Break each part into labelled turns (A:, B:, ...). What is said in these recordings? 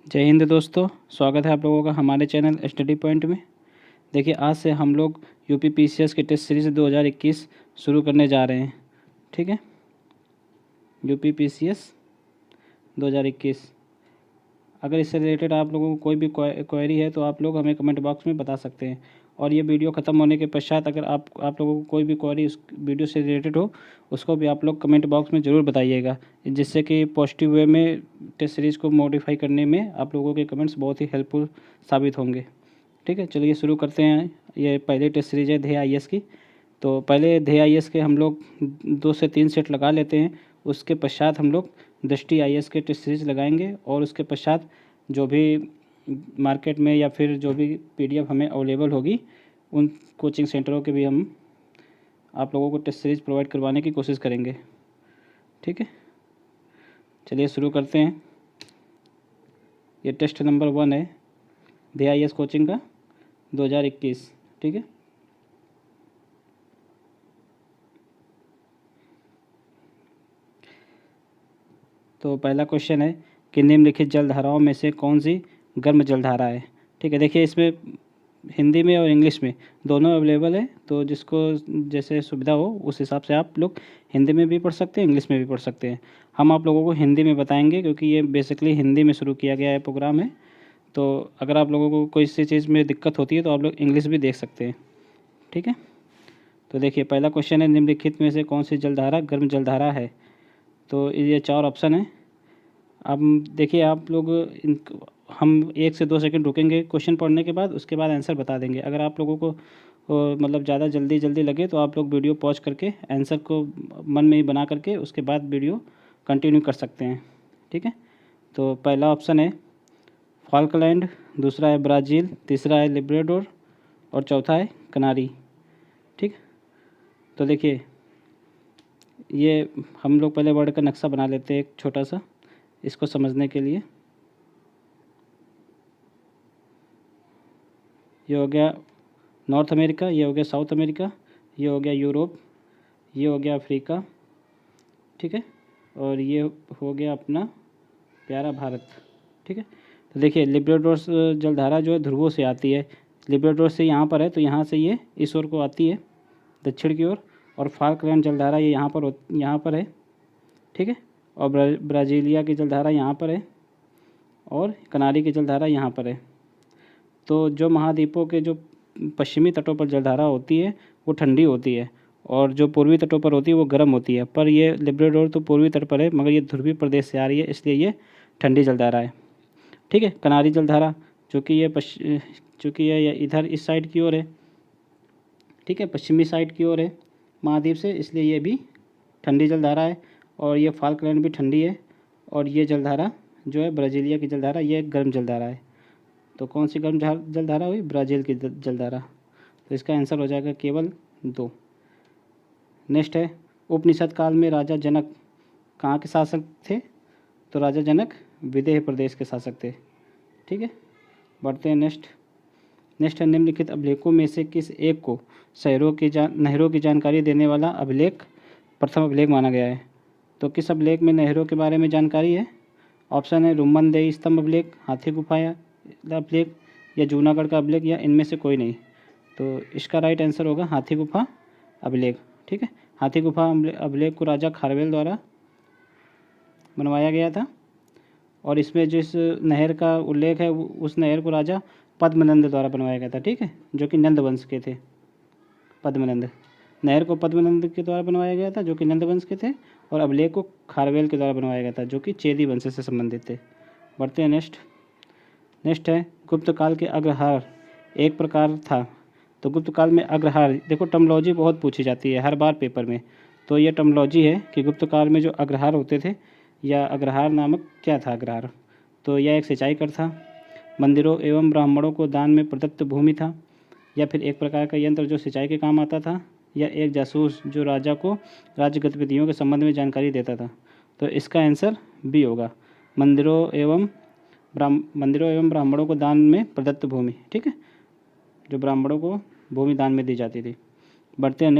A: जय हिंद दोस्तों, स्वागत है आप लोगों का हमारे चैनल स्टडी पॉइंट में। देखिए, आज से हम लोग यूपी पीसीएस की टेस्ट सीरीज़ 2021 शुरू करने जा रहे हैं। ठीक है, यूपी पीसीएस 2021। अगर इससे रिलेटेड आप लोगों को कोई भी क्वेरी है तो आप लोग हमें कमेंट बॉक्स में बता सकते हैं। और ये वीडियो ख़त्म होने के पश्चात अगर आप लोगों को कोई भी क्वेरी उस वीडियो से रिलेटेड हो, उसको भी आप लोग कमेंट बॉक्स में ज़रूर बताइएगा, जिससे कि पॉजिटिव वे में टेस्ट सीरीज़ को मॉडिफाई करने में आप लोगों के कमेंट्स बहुत ही हेल्पफुल साबित होंगे। ठीक है, चलिए शुरू करते हैं। ये पहली टेस्ट सीरीज़ है ध्येय आईएएस की। तो पहले ध्येय आईएएस के हम लोग 2 से 3 सेट लगा लेते हैं। उसके पश्चात हम लोग दृष्टि आईएएस के टेस्ट सीरीज़ लगाएंगे और उसके पश्चात जो भी मार्केट में या फिर जो भी पीडीएफ हमें अवेलेबल होगी उन कोचिंग सेंटरों के भी हम आप लोगों को टेस्ट सीरीज़ प्रोवाइड करवाने की कोशिश करेंगे। ठीक है, चलिए शुरू करते हैं। ये टेस्ट नंबर 1 है ध्येय आईएएस कोचिंग का 2021। ठीक है, तो पहला क्वेश्चन है कि निम्नलिखित जलधाराओं में से कौन सी गर्म जलधारा है। ठीक है, देखिए इसमें हिंदी में और इंग्लिश में दोनों अवेलेबल है, तो जिसको जैसे सुविधा हो उस हिसाब से आप लोग हिंदी में भी पढ़ सकते हैं, इंग्लिश में भी पढ़ सकते हैं। हम आप लोगों को हिंदी में बताएंगे क्योंकि ये बेसिकली हिंदी में शुरू किया गया है प्रोग्राम है। तो अगर आप लोगों को कोई सी चीज़ में दिक्कत होती है तो आप लोग इंग्लिश भी देख सकते हैं। ठीक है, तो देखिए पहला क्वेश्चन है निम्नलिखित में से कौन सी जलधारा गर्म जलधारा है। तो ये 4 ऑप्शन है। अब देखिए आप लोग हम 1 से 2 सेकंड रुकेंगे क्वेश्चन पढ़ने के बाद, उसके बाद आंसर बता देंगे। अगर आप लोगों को मतलब ज़्यादा जल्दी लगे तो आप लोग वीडियो पॉज करके आंसर को मन में ही बना करके उसके बाद वीडियो कंटिन्यू कर सकते हैं। ठीक है, तो पहला ऑप्शन है फॉल्कलैंड, दूसरा है ब्राज़ील, तीसरा है लिब्राडोर और चौथा है कनारी। ठीक, तो देखिए ये हम लोग पहले वर्ड का नक्शा बना लेते हैं एक छोटा सा, इसको समझने के लिए। ये हो गया नॉर्थ अमेरिका, ये हो गया साउथ अमेरिका, ये हो गया यूरोप, ये हो गया अफ्रीका। ठीक है, और ये हो गया अपना प्यारा भारत। ठीक है, तो देखिए लिब्राडोर जलधारा जो है ध्रुवों से आती है। लिब्राडोर से यहाँ पर है तो यहाँ से ये इस ओर को आती है दक्षिण की ओर, और फाल्कलैंड जलधारा ये यहाँ पर है। ठीक है, और ब्राज़ीलिया की जलधारा यहाँ पर है और कनारी की जलधारा यहाँ पर है। तो जो महाद्वीपों के जो पश्चिमी तटों पर जलधारा होती है वो ठंडी होती है, और जो पूर्वी तटों पर होती है वो गर्म होती है। पर ये लिब्राडोर तो पूर्वी तट पर है, मगर ये ध्रुवीय प्रदेश से आ रही है, इसलिए ये ठंडी जलधारा है। ठीक है, कनारी जलधारा चूँकि ये इधर इस साइड की ओर है, ठीक है, पश्चिमी साइड की ओर है महाद्वीप से, इसलिए ये भी ठंडी जलधारा है। और ये फाल्कलैंड भी ठंडी है, और ये जलधारा जो है ब्राज़ीलिया की जलधारा ये गर्म जलधारा है। तो कौन सी गर्म जलधारा हुई? ब्राज़ील की जलधारा। तो इसका आंसर हो जाएगा केवल 2। नेक्स्ट है उपनिषद काल में राजा जनक कहाँ के शासक थे? तो राजा जनक विदेह प्रदेश के शासक थे। ठीक है, बढ़ते हैं नेक्स्ट है निम्नलिखित अभिलेखों में से किस एक को नहरों की जानकारी देने वाला अभिलेख प्रथम अभिलेख माना गया है। तो किस अभिलेख में नहरों के बारे में जानकारी है? ऑप्शन है रुम्मनदेही स्तंभ अभिलेख, हाथी गुफा अभिलेख, या जूनागढ़ का अभिलेख, या इनमें से कोई नहीं। तो इसका राइट आंसर होगा हाथी गुफा अभिलेख। ठीक है, हाथी गुफा अभिलेख को राजा खारवेल द्वारा बनवाया गया था, और इसमें जिस नहर का उल्लेख है उस नहर को राजा पद्मनंद द्वारा बनवाया गया था। ठीक है, जो कि नंद वंश के थे। पद्मनंद नहर को पद्मनंद के द्वारा बनवाया गया था जो कि नंद वंश के थे, और अभिलेख को खारवेल के द्वारा बनवाया गया था जो कि चेदी वंश से संबंधित थे। बढ़ते हैं नेक्स्ट है गुप्त काल के अग्रहार एक प्रकार था। तो गुप्त काल में अग्रहार, देखो टर्मोलॉजी बहुत पूछी जाती है हर बार पेपर में, तो ये टर्मोलॉजी है कि गुप्त काल में जो अग्रहार होते थे, या अग्रहार नामक क्या था अग्रहार? तो यह एक सिंचाई कर था, मंदिरों एवं ब्राह्मणों को दान में प्रदत्त भूमि था, या फिर एक प्रकार का यंत्र जो सिंचाई के काम आता था, या एक जासूस जो राजा को राज्य गतिविधियों के संबंध में जानकारी देता था। तो इसका आंसर बी होगा, मंदिरों एवं ब्राह्मणों को दान में प्रदत्त भूमि। ठीक है, जो ब्राह्मणों को भूमि दान में दी जाती थी। बढ़ते हैं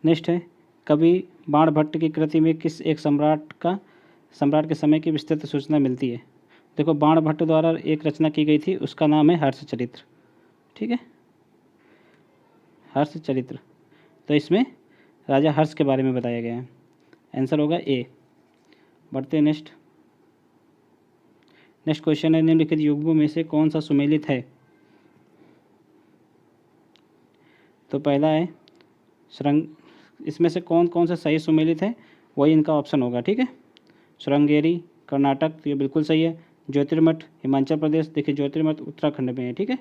A: नेक्स्ट है कवि बाणभट्ट की कृति में किस एक सम्राट का सम्राट के समय की विस्तृत सूचना मिलती है। देखो बाणभट्ट द्वारा एक रचना की गई थी, उसका नाम है हर्षचरित्र। ठीक है, हर्षचरित्र। तो इसमें राजा हर्ष के बारे में बताया गया है। आंसर होगा ए। बढ़ते नेक्स्ट। नेक्स्ट क्वेश्चन है, निम्नलिखित युग्मों में से कौन सा सुमेलित है? तो पहला है श्रृंग, इसमें से कौन कौन सा सही सुमेलित है वही इनका ऑप्शन होगा। ठीक है, श्रृंगेरी कर्नाटक, तो ये बिल्कुल सही है। ज्योतिर्मठ हिमाचल प्रदेश, देखिए ज्योतिर्मठ उत्तराखंड में है। ठीक है,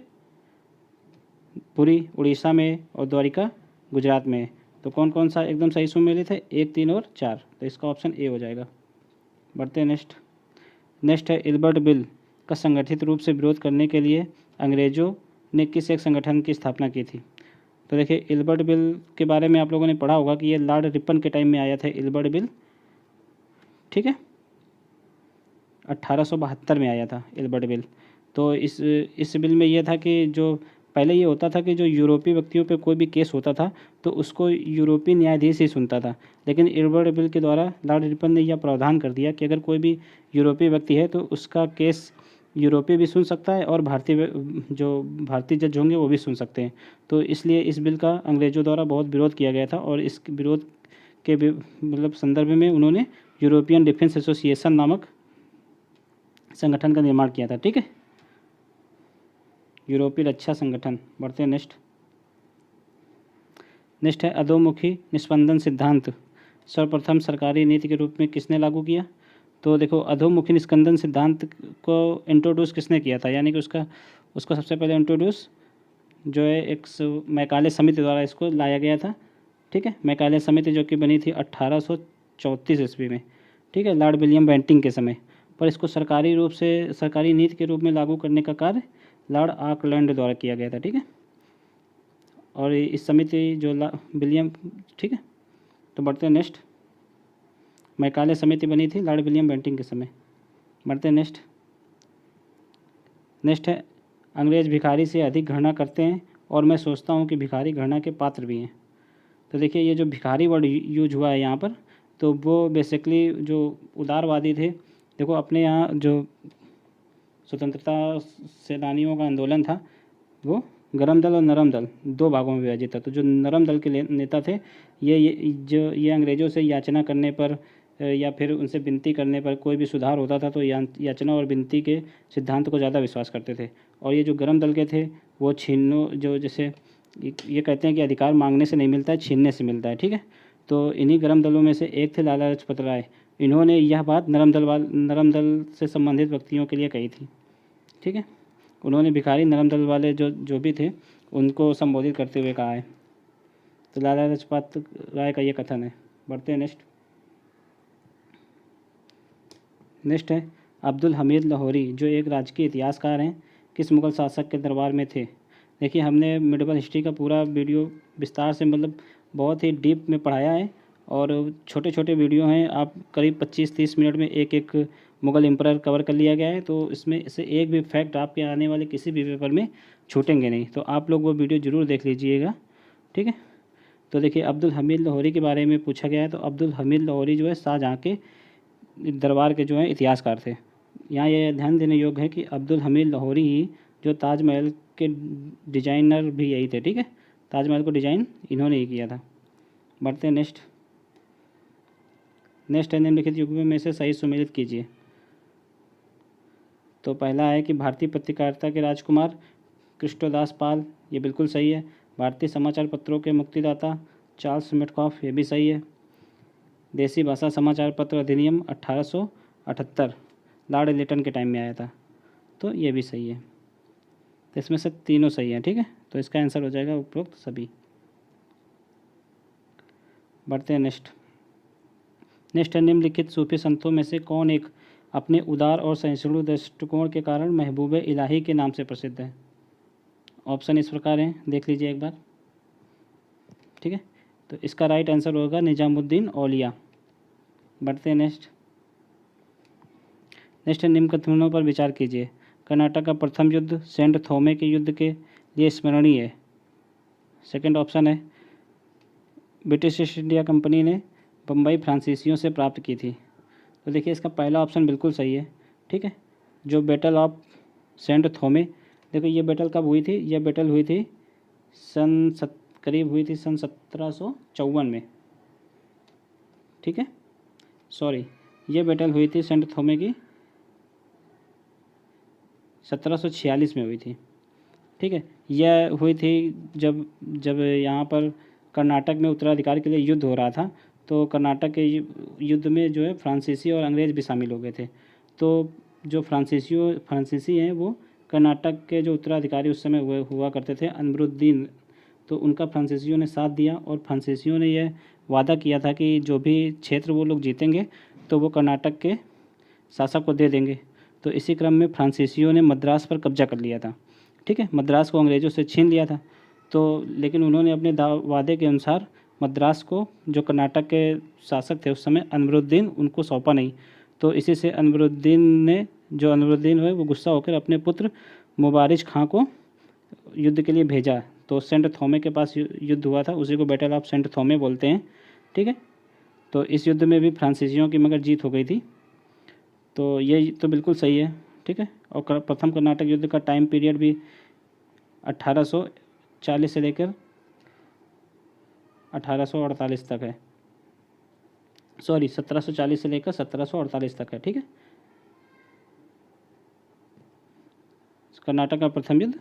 A: पुरी उड़ीसा में और द्वारिका गुजरात में है। तो कौन कौन सा एकदम सही सुमेलित है? 1, 3 और 4। तो इसका ऑप्शन ए हो जाएगा। बढ़ते हैं नेक्स्ट। नेक्स्ट है इल्बर्ट बिल का संगठित रूप से विरोध करने के लिए अंग्रेजों ने किस एक संगठन की स्थापना की थी? तो देखिए इल्बर्ट बिल के बारे में आप लोगों ने पढ़ा होगा कि ये लॉर्ड रिपन के टाइम में आया था इल्बर्ट बिल। ठीक है, 1872 में आया था इल्बर्ट बिल। तो इस बिल में यह था कि जो पहले ये होता था कि जो यूरोपीय व्यक्तियों पे कोई भी केस होता था तो उसको यूरोपीय न्यायाधीश ही सुनता था, लेकिन इल्बर्ट बिल के द्वारा लॉर्ड रिपन ने यह प्रावधान कर दिया कि अगर कोई भी यूरोपीय व्यक्ति है तो उसका केस यूरोपीय भी सुन सकता है और भारतीय जज होंगे वो भी सुन सकते हैं। तो इसलिए इस बिल का अंग्रेज़ों द्वारा बहुत विरोध किया गया था और इस विरोध के मतलब संदर्भ में उन्होंने यूरोपियन डिफेंस एसोसिएशन नामक संगठन का निर्माण किया था। ठीक है, यूरोपीय रक्षा संगठन। बढ़ते हैं नेक्स्ट। नेक्स्ट है अधोमुखी निस्पंदन सिद्धांत सर्वप्रथम सरकारी नीति के रूप में किसने लागू किया? तो देखो अधोमुखी निस्पंदन सिद्धांत को इंट्रोड्यूस किसने किया था, यानी कि उसको सबसे पहले इंट्रोड्यूस जो है एक मैकाले समिति द्वारा इसको लाया गया था। ठीक है, मैकाले समिति जो कि बनी थी 1834 ईस्वी में। ठीक है, लॉर्ड विलियम बेंटिंग के समय। पर इसको सरकारी नीति के रूप में लागू करने का कार्य लॉर्ड ऑकलैंड द्वारा किया गया था। ठीक है, और इस समिति जो विलियम, ठीक है, तो बढ़ते हैं नेक्स्ट। मैकाले समिति बनी थी लॉर्ड विलियम बेंटिंग के समय। बढ़ते हैं नेक्स्ट। नेक्स्ट है अंग्रेज़ भिखारी से अधिक घृणा करते हैं और मैं सोचता हूँ कि भिखारी घृणा के पात्र भी हैं। तो देखिए ये जो भिखारी वर्ड यूज हुआ है यहाँ पर, तो वो बेसिकली जो उदारवादी थे। देखो अपने यहाँ जो स्वतंत्रता सेनानियों का आंदोलन था वो गरम दल और नरम दल 2 भागों में विभाजित था। तो जो नरम दल के नेता थे ये अंग्रेज़ों से याचना करने पर या फिर उनसे विनती करने पर कोई भी सुधार होता था तो याचना और विनती के सिद्धांत को ज़्यादा विश्वास करते थे। और ये जो गरम दल के थे वो जो जैसे ये कहते हैं कि अधिकार मांगने से नहीं मिलता है, छीनने से मिलता है। ठीक है, तो इन्हीं गरम दलों में से एक थे लाला लाजपत राय। इन्होंने यह बात नरम दल से संबंधित व्यक्तियों के लिए कही थी। ठीक है, उन्होंने भिखारी नरम दल वाले जो भी थे उनको संबोधित करते हुए कहा है। तो लाला लाजपत राय का ये कथन है। बढ़ते हैं नेक्स्ट। नेक्स्ट है अब्दुल हमीद लाहौरी जो एक राजकीय इतिहासकार हैं, किस मुग़ल शासक के दरबार में थे? देखिए हमने मिडिवल हिस्ट्री का पूरा वीडियो विस्तार से मतलब बहुत ही डीप में पढ़ाया है और छोटे छोटे वीडियो हैं, आप करीब 25-30 मिनट में एक एक मुग़ल एम्परर कवर कर लिया गया है। तो इसमें से एक भी फैक्ट आपके आने वाले किसी भी पेपर में छूटेंगे नहीं, तो आप लोग वो वीडियो ज़रूर देख लीजिएगा। ठीक है, तो देखिए अब्दुल हमीद लाहौरी के बारे में पूछा गया है। तो अब्दुल हमीद लाहौरी जो है शाहजहाँ के दरबार के जो हैं इतिहासकार थे। यहाँ ये ध्यान देने योग्य है कि अब्दुल हमीद लाहौरी ही जो ताजमहल के डिजाइनर भी यही थे। ठीक है, ताजमहल को डिज़ाइन इन्होंने ही किया था। बढ़ते हैं नेक्स्ट। नेक्स्ट है निम्नलिखित युग्मों में से सही सुमेलित कीजिए। तो पहला है कि भारतीय पत्रकारिता के राजकुमार कृष्णदास पाल, ये बिल्कुल सही है। भारतीय समाचार पत्रों के मुक्तिदाता चार्ल्स मेटकॉफ, ये भी सही है। देसी भाषा समाचार पत्र अधिनियम 1878 लॉर्ड लिटन के टाइम में आया था, तो ये भी सही है। तो इसमें से तीनों सही है। ठीक है, तो इसका आंसर हो जाएगा उपरोक्त सभी। बढ़ते हैं नेक्स्ट। नेक्स्ट है निम्नलिखित सूफी संतों में से कौन एक अपने उदार और सहिष्णु दृष्टिकोण के कारण महबूब इलाही के नाम से प्रसिद्ध है? ऑप्शन इस प्रकार हैं, देख लीजिए एक बार। ठीक है, तो इसका राइट आंसर होगा निजामुद्दीन औलिया। बढ़ते हैं नेक्स्ट। नेक्स्ट है निम्न कथनों पर विचार कीजिए। कर्नाटक का प्रथम युद्ध सेंट थोमे के युद्ध के लिए स्मरणीय है। सेकंड ऑप्शन है ब्रिटिश ईस्ट इंडिया कंपनी ने बम्बई फ्रांसीसियों से प्राप्त की थी। तो देखिए इसका पहला ऑप्शन बिल्कुल सही है। ठीक है, जो बैटल ऑफ सेंट थोमे, देखो ये बैटल कब हुई थी, यह बैटल हुई थी करीब हुई थी सन 1754 में। ठीक है, सॉरी, ये बैटल हुई थी सेंट थोमे की 1746 में हुई थी। ठीक है, यह हुई थी जब जब यहाँ पर कर्नाटक में उत्तराधिकार के लिए युद्ध हो रहा था। तो कर्नाटक के युद्ध में जो है फ्रांसीसी और अंग्रेज़ भी शामिल हो गए थे। तो जो फ्रांसीसी हैं वो कर्नाटक के जो उत्तराधिकारी उस समय हुआ करते थे अनवरुद्दीन, तो उनका फ्रांसीसियों ने साथ दिया और फ्रांसीसियों ने यह वादा किया था कि जो भी क्षेत्र वो लोग जीतेंगे तो वो कर्नाटक के शासक को दे देंगे। तो इसी क्रम में फ्रांसीसियों ने मद्रास पर कब्जा कर लिया था। ठीक है, मद्रास को अंग्रेज़ों से छीन लिया था। तो लेकिन उन्होंने अपने वादे के अनुसार मद्रास को जो कर्नाटक के शासक थे उस समय अनवरुद्दीन, उनको सौंपा नहीं। तो इसी से अनवरुद्दीन हुए वो गुस्सा होकर अपने पुत्र मुबारिज खां को युद्ध के लिए भेजा। तो सेंट थोमे के पास युद्ध हुआ था, उसी को बैटल ऑफ सेंट थोमे बोलते हैं। ठीक है, तो इस युद्ध में भी फ्रांसीसियों की मगर जीत हो गई थी। तो ये तो बिल्कुल सही है। ठीक है, और प्रथम कर्नाटक युद्ध का टाइम पीरियड भी 1840 से लेकर 1848 तक है। सॉरी, 1740 से लेकर 1748 तक है। ठीक है, कर्नाटक का प्रथम युद्ध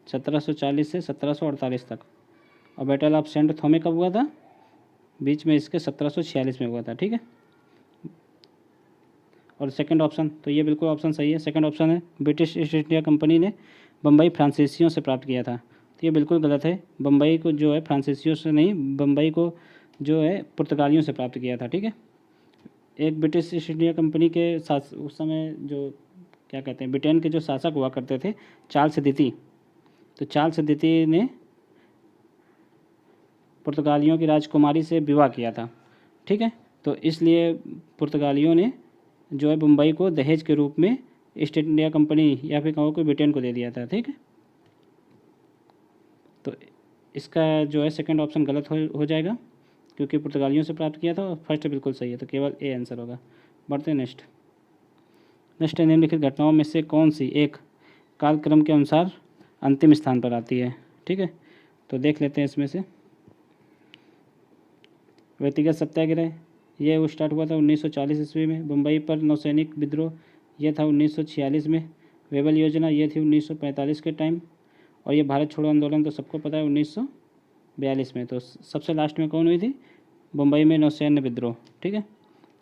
A: 1740 से 1748 तक। और बैटल ऑफ सेंट थोमे कब हुआ था, बीच में इसके 1746 में हुआ था। ठीक है, और सेकंड ऑप्शन, तो ये बिल्कुल ऑप्शन सही है। सेकंड ऑप्शन है ब्रिटिश ईस्ट इंडिया कंपनी ने बम्बई फ्रांसीसियों से प्राप्त किया था। तो ये बिल्कुल गलत है। बम्बई को जो है फ्रांसीसियों से नहीं, बम्बई को जो है पुर्तगालियों से प्राप्त किया था। ठीक है, एक ब्रिटिश ईस्ट इंडिया कंपनी के साथ उस समय जो क्या कहते हैं ब्रिटेन के जो शासक हुआ करते थे चार्ल्स द्वितीय, तो चार्ल्स द्वितीय ने पुर्तगालियों की राजकुमारी से विवाह किया था। ठीक है, तो इसलिए पुर्तगालियों ने जो है मुंबई को दहेज के रूप में ईस्ट इंडिया कंपनी या फिर कहो कि ब्रिटेन को दे दिया था। ठीक है, तो इसका जो है सेकंड ऑप्शन गलत हो जाएगा क्योंकि पुर्तगालियों से प्राप्त किया था, और फर्स्ट बिल्कुल सही है, तो केवल ए आंसर होगा। बढ़ते हैं नेक्स्ट निम्नलिखित घटनाओं में से कौन सी एक कालक्रम के अनुसार अंतिम स्थान पर आती है। ठीक है, तो देख लेते हैं इसमें से। व्यक्तिगत सत्याग्रह, ये वो स्टार्ट हुआ था 1940 ईस्वी में। बम्बई पर नौसैनिक विद्रोह, ये था 1946 में। वेबल योजना, ये थी 1945 के टाइम। और ये भारत छोड़ो आंदोलन तो सबको पता है 1942 में। तो सबसे लास्ट में कौन हुई थी, बम्बई में नौसैन्य विद्रोह। ठीक है,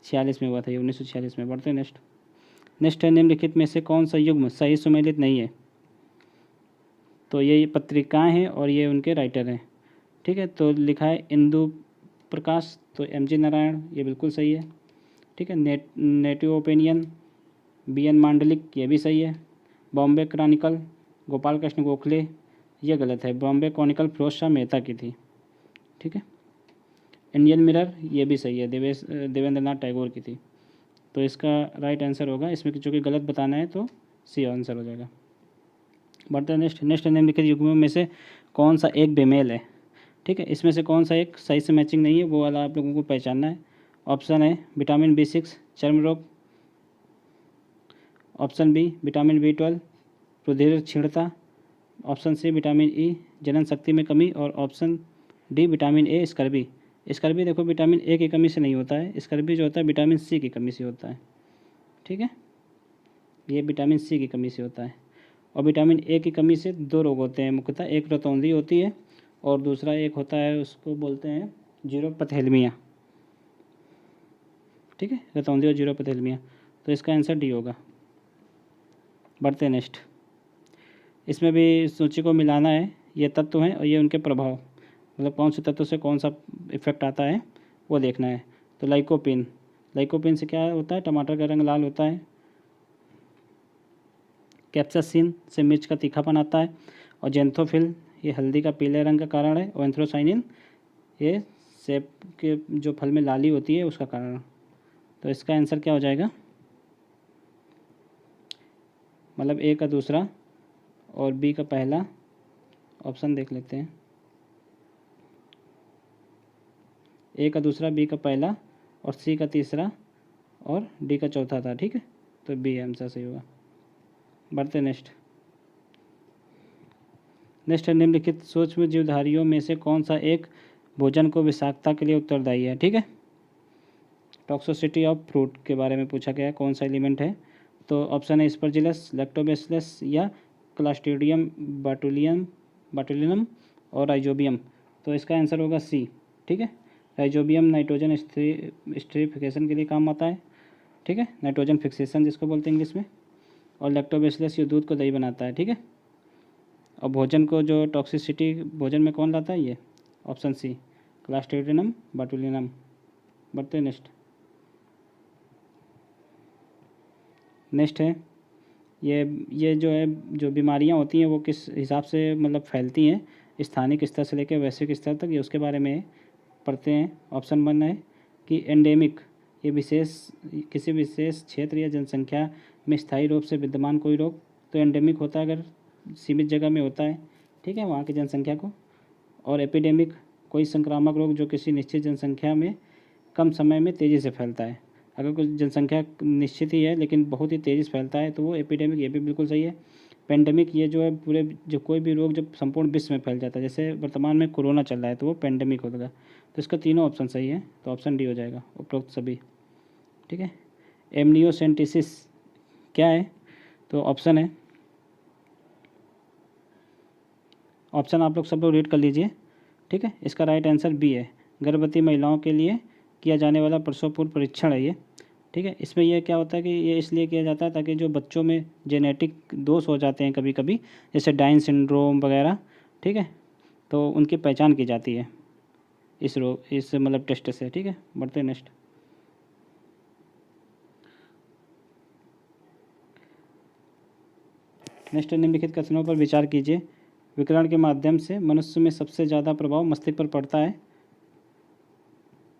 A: 46 में हुआ था ये, 1946 में। बढ़ते हैं नेक्स्ट है निम्नलिखित में से कौन सा युग्म सही सुमेलित नहीं है। तो ये पत्रिकाएं हैं और ये उनके राइटर हैं। ठीक है, तो लिखा है इंदु प्रकाश, तो एम.जी. नारायण, ये बिल्कुल सही है। ठीक है, नेटिव ओपिनियन, बी.एन. मांडलिक, ये भी सही है। बॉम्बे क्रॉनिकल, गोपाल कृष्ण गोखले, ये गलत है। बॉम्बे क्रॉनिकल फिरोज शाह मेहता की थी। ठीक है, इंडियन मिरर, ये भी सही है, देवेंद्र नाथ टैगोर की थी। तो इसका राइट आंसर होगा इसमें, चूँकि गलत बताना है तो सी आंसर हो जाएगा। बढ़ते हैं नेक्स्ट निम्नलिखित युग्मों में से कौन सा एक बेमेल है। ठीक है, इसमें से कौन सा एक सही से मैचिंग नहीं है, वो वाला आप लोगों को पहचानना है। ऑप्शन है विटामिन B6 चर्म रोग, ऑप्शन बी विटामिन B12 रुधिर क्षीणता, ऑप्शन सी विटामिन E जनन शक्ति में कमी, और option D vitamin A scurvy. Scurvy देखो विटामिन ए की कमी से नहीं होता है, स्कर्वी जो होता है विटामिन सी की कमी से होता है। ठीक है, ये विटामिन सी की कमी से होता है। और विटामिन ए की कमी से दो रोग होते हैं मुख्यतः, एक रतौंधी होती है और दूसरा एक होता है उसको बोलते हैं जीरोपथैलेमिया। ठीक है, रतौंधी और जीरोपथैलेमिया, तो इसका आंसर डी होगा। बढ़ते हैं नेक्स्ट, इसमें भी सूची को मिलाना है। ये तत्व हैं और ये उनके प्रभाव, मतलब कौन से तत्व से कौन सा इफेक्ट आता है वो देखना है। तो लाइकोपिन से क्या होता है, टमाटर का रंग लाल होता है। कैप्साइसिन से मिर्च का तीखापन आता है। और जेंथोफिल, ये हल्दी का पीले रंग का कारण है। और एंथ्रोसाइनिन, ये सेब के जो फल में लाली होती है उसका कारण। तो इसका आंसर क्या हो जाएगा, मतलब ए का दूसरा और बी का पहला ऑप्शन देख लेते हैं। ए का दूसरा, बी का पहला और सी का तीसरा और डी का चौथा था, ठीक है। तो बी आंसर सही होगा। बढ़ते नेक्स्ट। नेक्स्ट है निम्नलिखित सूक्ष्म जीवधारियों में से कौन सा एक भोजन को विषाक्तता के लिए उत्तरदायी है, ठीक है। टॉक्सिसिटी ऑफ फ्रूट के बारे में पूछा गया है, कौन सा एलिमेंट है। तो ऑप्शन है स्पर्जिलस, लैक्टोबैसिलस या क्लास्ट्रीडियम बाटुलिनम और राइजोबियम। तो इसका आंसर होगा सी, ठीक है। राइजोबियम नाइट्रोजन स्टेरिफिकेशन के लिए काम आता है, ठीक है, नाइट्रोजन फिक्सेशन जिसको बोलते हैं इंग्लिश में। और लैक्टोबैसिलस ये दूध को दही बनाता है, ठीक है। और भोजन को जो टॉक्सिसिटी भोजन में कौन लाता है, ये ऑप्शन सी क्लास्ट्रीडियम बाटुलिनम। बढ़ते नेक्स्ट। नेक्स्ट है ये जो है जो बीमारियां होती हैं वो किस हिसाब से मतलब फैलती हैं, स्थानिक स्तर से लेकर वैश्विक स्तर तक, ये उसके बारे में पढ़ते हैं। ऑप्शन 1 है कि एंडेमिक, ये किसी विशेष क्षेत्र या जनसंख्या में स्थायी रूप से विद्यमान कोई रोग। तो एंडेमिक होता है अगर सीमित जगह में होता है, ठीक है, वहाँ की जनसंख्या को। और एपिडेमिक, कोई संक्रामक रोग जो किसी निश्चित जनसंख्या में कम समय में तेज़ी से फैलता है। अगर कुछ जनसंख्या निश्चित ही है लेकिन बहुत ही तेज़ी से फैलता है तो वो एपिडेमिक, ये भी बिल्कुल सही है। पेंडेमिक, ये जो है पूरे जो कोई भी रोग जब संपूर्ण विश्व में फैल जाता है, जैसे वर्तमान में कोरोना चल रहा है तो वो पेंडेमिक होगा। तो इसका तीनों ऑप्शन सही है, तो ऑप्शन डी हो जाएगा उपरोक्त सभी, ठीक है। एमनियोसेंटिसिस क्या है, तो ऑप्शन है, ऑप्शन आप लोग सब लोग रीड कर लीजिए, ठीक है। इसका राइट आंसर बी है, गर्भवती महिलाओं के लिए किया जाने वाला प्रसव पूर्व परीक्षण है ये, ठीक है। इसमें यह क्या होता है कि ये इसलिए किया जाता है ताकि जो बच्चों में जेनेटिक दोष हो जाते हैं कभी कभी, जैसे डाउन सिंड्रोम वगैरह, ठीक है, तो उनकी पहचान की जाती है इस मतलब टेस्ट से, ठीक है। बढ़ते नेक्स्ट। नेक्स्ट निम्नलिखित कथनों पर विचार कीजिए। विकिरण के माध्यम से मनुष्य में सबसे ज़्यादा प्रभाव मस्तिष्क पर पड़ता है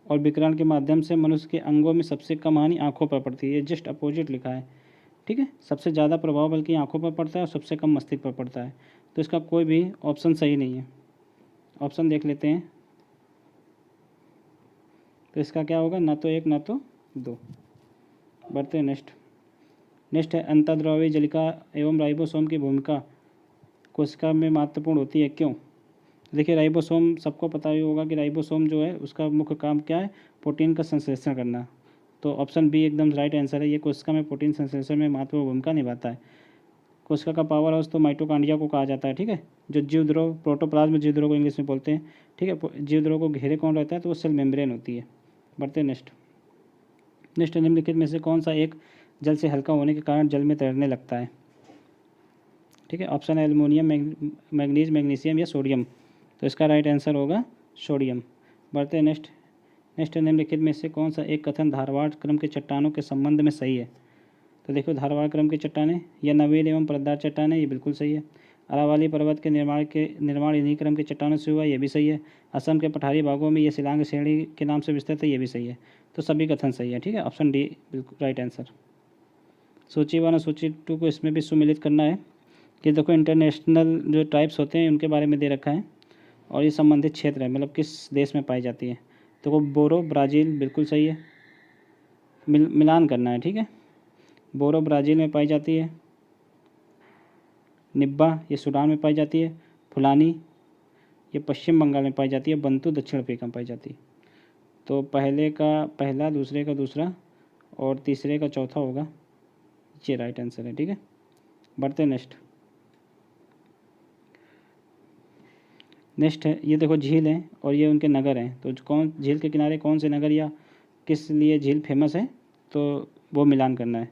A: और विकिरण के माध्यम से मनुष्य के अंगों में सबसे कम हानि आँखों पर पड़ती है। ये जस्ट अपोजिट लिखा है, ठीक है। सबसे ज़्यादा प्रभाव बल्कि आँखों पर पड़ता है और सबसे कम मस्तिष्क पर पड़ता है। तो इसका कोई भी ऑप्शन सही नहीं है। ऑप्शन देख लेते हैं, तो इसका क्या होगा, ना तो 1 ना तो 2। बढ़ते हैं नेक्स्ट। नेक्स्ट है अंतर्द्रव्य जलिका एवं राइबोसोम की भूमिका कोशिका में महत्वपूर्ण होती है, क्यों। देखिए राइबोसोम सबको पता ही होगा कि राइबोसोम जो है उसका मुख्य काम क्या है, प्रोटीन का संश्लेषण करना। तो ऑप्शन बी एकदम राइट आंसर है, ये कोशिका में प्रोटीन संश्लेषण में महत्वपूर्ण भूमिका निभाता है। कोशिका का पावर हाउस तो माइटोकांड्रिया को कहा जाता है, ठीक है। जो जीवद्रव प्रोटोप्लाज्म जीवद्रव को इंग्लिश में बोलते हैं, ठीक है। जीवद्रव को घेरे कौन रहता है, तो वो सेल मेम्ब्रेन होती है। बढ़ते नेक्स्ट। नेक्स्ट निम्नलिखित में से कौन सा एक जल से हल्का होने के कारण जल में तैरने लगता है, ठीक है। ऑप्शन है एल्युमिनियम, मैग्नीज, मैग्नीशियम या सोडियम। तो इसका राइट आंसर होगा सोडियम। बढ़ते हैं नेक्स्ट। नेक्स्ट निम्नलिखित में से कौन सा एक कथन धारवाड़ क्रम के चट्टानों के संबंध में सही है। तो देखो धारवाड़ क्रम की चट्टानें या नवीन एवं परतदार चट्टानें, ये बिल्कुल सही है। अरावली पर्वत के निर्माण इन्हीं क्रम के चट्टानों से हुआ, ये भी सही है। असम के पठारी भागों में ये शिलांग श्रेणी के नाम से विस्तृत है, ये भी सही है। तो सभी कथन सही है, ठीक है। ऑप्शन डी बिल्कुल राइट आंसर। सूची 1 और सूची 2 को इसमें भी सुमिलित करना है कि देखो इंटरनेशनल जो टाइप्स होते हैं उनके बारे में दे रखा है और ये संबंधित क्षेत्र है, मतलब किस देश में पाई जाती है। तो वो बोरो ब्राज़ील बिल्कुल सही है, मिलान करना है, ठीक है। बोरो ब्राज़ील में पाई जाती है, निब्बा ये सूडान में पाई जाती है, फुलानी ये पश्चिम बंगाल में पाई जाती है, बंतु दक्षिण अफ्रीका में पाई जाती है। तो पहले का पहला, दूसरे का दूसरा और तीसरे का चौथा होगा, ये राइट आंसर है, ठीक है। बढ़ते नेक्स्ट। नेक्स्ट है ये देखो झील है और ये उनके नगर हैं, तो कौन झील के किनारे कौन से नगर या किस लिए झील फेमस है, तो वो मिलान करना है।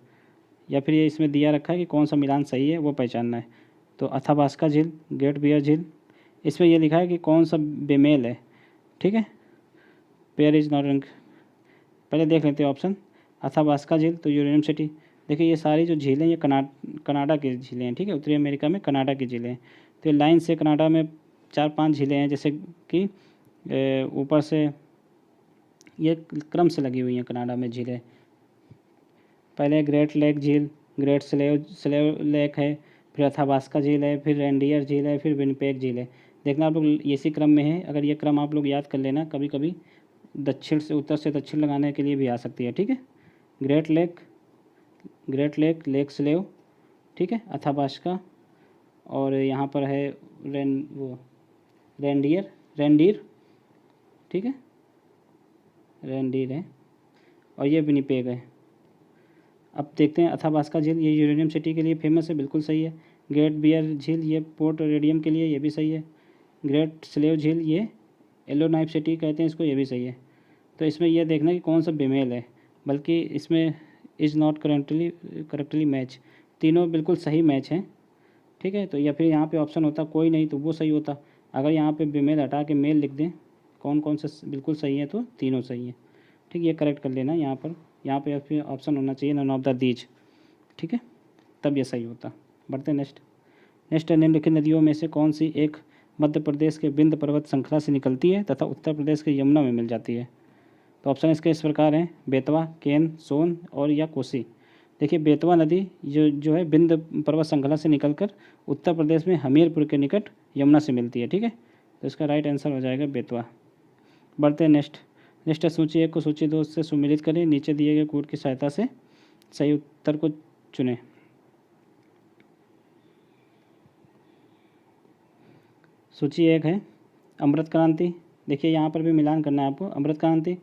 A: या फिर ये इसमें दिया रखा है कि कौन सा मिलान सही है वो पहचानना है। तो अथाबास्का झील, ग्रेट बियर झील, इसमें ये लिखा है कि कौन सा बेमेल है, ठीक है। पेयर इज नॉट रंग। पहले देख लेते हैं ऑप्शन। अथाबास्का झील तो यूरेनियम सिटी। देखिए ये सारी जो झीलें ये कनाडा की झीलें हैं, ठीक है। उत्तरी अमेरिका में कनाडा की झीलें हैं। तो ये लाइन से कनाडा में 4-5 झीलें हैं, जैसे कि ऊपर से ये क्रम से लगी हुई हैं कनाडा में झीलें। पहले ग्रेट लेक झील, ग्रेट स्लेव लेक है, फिर अथाबास्का झील है, फिर रेंडियर झील है, फिर विनिपेग झील है। देखना आप लोग इसी क्रम में है, अगर ये क्रम आप लोग याद कर लेना, कभी कभी दक्षिण से उत्तर से दक्षिण लगाने के लिए भी आ सकती है, ठीक है। Great lake, great lake, lake slave, ठीक है, अथाबास्का, और यहाँ पर है रेंडियर, रेंडीर, ठीक है, रेंडीर है, और ये विनिपेग है। अब देखते हैं अथाबास्का झील, ये यूरेनियम सिटी के लिए फेमस है, बिल्कुल सही है। ग्रेट बियर झील ये पोर्ट रेडियम के लिए, ये भी सही है। ग्रेट स्लेव झील ये येलोनाइफ सिटी कहते हैं इसको, ये भी सही है। तो इसमें यह देखना कि कौन सा बेमेल है, बल्कि इसमें इज़ नॉट करेक्टली मैच, तीनों बिल्कुल सही मैच हैं, ठीक है। तो या फिर यहाँ पे ऑप्शन होता कोई नहीं तो वो सही होता। अगर यहाँ पे बेमेल हटा के मेल लिख दें कौन कौन से बिल्कुल सही है तो तीनों सही है, ठीक, ये करेक्ट कर लेना यहाँ पे फिर ऑप्शन होना चाहिए नन ऑफ द दीज, ठीक है, तब ये सही होता। बढ़ते नेक्स्ट है निम्नलिखित नदियों में से कौन सी एक मध्य प्रदेश के विंध्य पर्वत श्रृंखला से निकलती है तथा उत्तर प्रदेश के यमुना में मिल जाती है। तो ऑप्शन इसके इस प्रकार हैं, बेतवा, केन, सोन और या कोसी। देखिए बेतवा नदी जो है विंध्य पर्वत श्रृंखला से निकलकर उत्तर प्रदेश में हमीरपुर के निकट यमुना से मिलती है, ठीक है। तो इसका राइट आंसर हो जाएगा बेतवा। बढ़ते हैं नेक्स्ट है सूची 1 को सूची 2 से सुमिलित करें, नीचे दिए गए कोड की सहायता से सही उत्तर को चुनें। सूची 1 है अमृत क्रांति। देखिए यहाँ पर भी मिलान करना है आपको, अमृत क्रांति,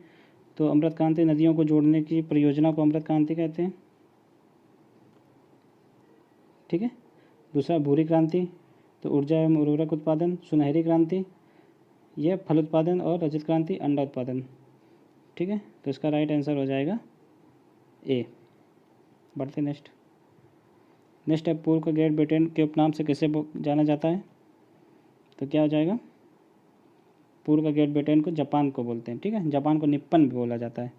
A: तो अमृत क्रांति नदियों को जोड़ने की परियोजना को अमृत क्रांति कहते हैं, ठीक है। दूसरा भूरी क्रांति, तो ऊर्जा एवं उर्वरक उत्पादन। सुनहरी क्रांति यह फल उत्पादन, और रजत क्रांति अंडा उत्पादन, ठीक है। तो इसका राइट आंसर हो जाएगा ए। बढ़ते नेक्स्ट है पूर्व का ग्रेट ब्रिटेन के उपनाम से किसे जाना जाता है। तो क्या हो जाएगा, पूर्व का ग्रेट ब्रिटेन को जापान को बोलते हैं, ठीक है। जापान को निप्पन भी बोला जाता है,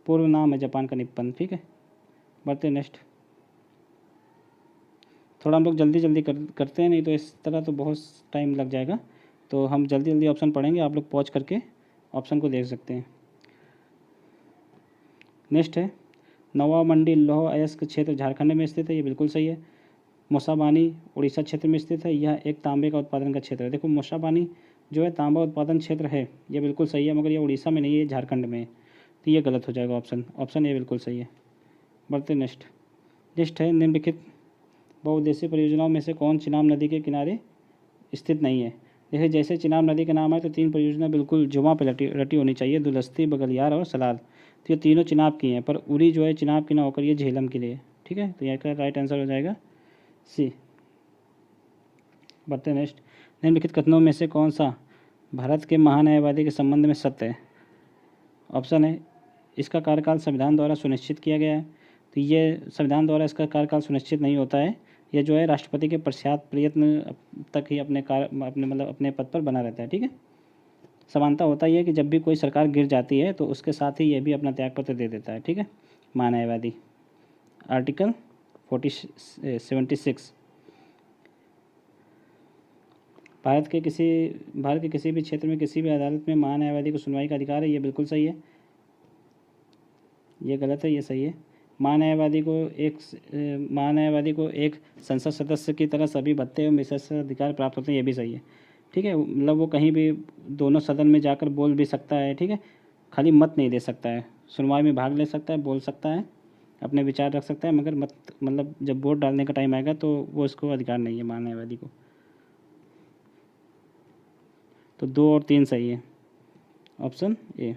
A: पूर्व नाम है जापान का निप्पन, ठीक है। बढ़ते नेक्स्ट, थोड़ा हम लोग जल्दी करते हैं, नहीं तो इस तरह तो बहुत टाइम लग जाएगा। तो हम जल्दी ऑप्शन पढ़ेंगे, आप लोग पॉज करके ऑप्शन को देख सकते हैं। नेक्स्ट है नवा मंडी लौह अयस्क क्षेत्र झारखंड में स्थित है, ये बिल्कुल सही है। मूसाबानी उड़ीसा क्षेत्र में स्थित है, यह एक तांबे का उत्पादन का क्षेत्र है। देखो मूसाबानी जो है तांबा उत्पादन क्षेत्र है, ये बिल्कुल सही है, मगर ये उड़ीसा में नहीं है, ये झारखंड में है, तो ये गलत हो जाएगा ऑप्शन ए बिल्कुल सही है। बढ़ते नेक्स्ट है निम्नलिखित बहुउद्देशीय परियोजनाओं में से कौन चिनाब नदी के किनारे स्थित नहीं है। देखिए जैसे चिनाब नदी का नाम है तो 3 परियोजना बिल्कुल जुमा पे रटी होनी चाहिए, दुलस्ती, बगलियार और सलाल। तो ये तीनों चिनाब की हैं, पर उरी जो है चिनाब की ना होकर ये झेलम के लिए, ठीक है। तो यहाँ का राइट आंसर हो जाएगा सी। बढ़ते नेक्स्ट, निम्नलिखित कथनों में से कौन सा भारत के महान्यायवादी के संबंध में सत्य है। ऑप्शन है इसका कार्यकाल संविधान द्वारा सुनिश्चित किया गया है, तो ये संविधान द्वारा इसका कार्यकाल सुनिश्चित नहीं होता है, यह जो है राष्ट्रपति के पश्चात प्रयत्न तक ही अपने पद पर बना रहता है, ठीक है। समानता होता ही है कि जब भी कोई सरकार गिर जाती है तो उसके साथ ही ये भी अपना त्यागपत्र दे देता है, ठीक है। महान्यायवादी आर्टिकल 76 भारत के किसी भी क्षेत्र में किसी भी अदालत में महान्यायवादी को सुनवाई का अधिकार है, ये बिल्कुल सही है। ये गलत है, ये सही है। महान्यायवादी को एक संसद सदस्य की तरह सभी भत्ते एवं विशेष अधिकार प्राप्त होते हैं, ये भी सही है, ठीक है। मतलब वो कहीं भी दोनों सदन में जाकर बोल भी सकता है, ठीक है, खाली मत नहीं दे सकता है, सुनवाई में भाग ले सकता है, बोल सकता है, अपने विचार रख सकता है, मगर मतलब जब वोट डालने का टाइम आएगा तो वो इसको अधिकार नहीं है महान्यायवादी को। तो 2 और 3 सही है, ऑप्शन ए।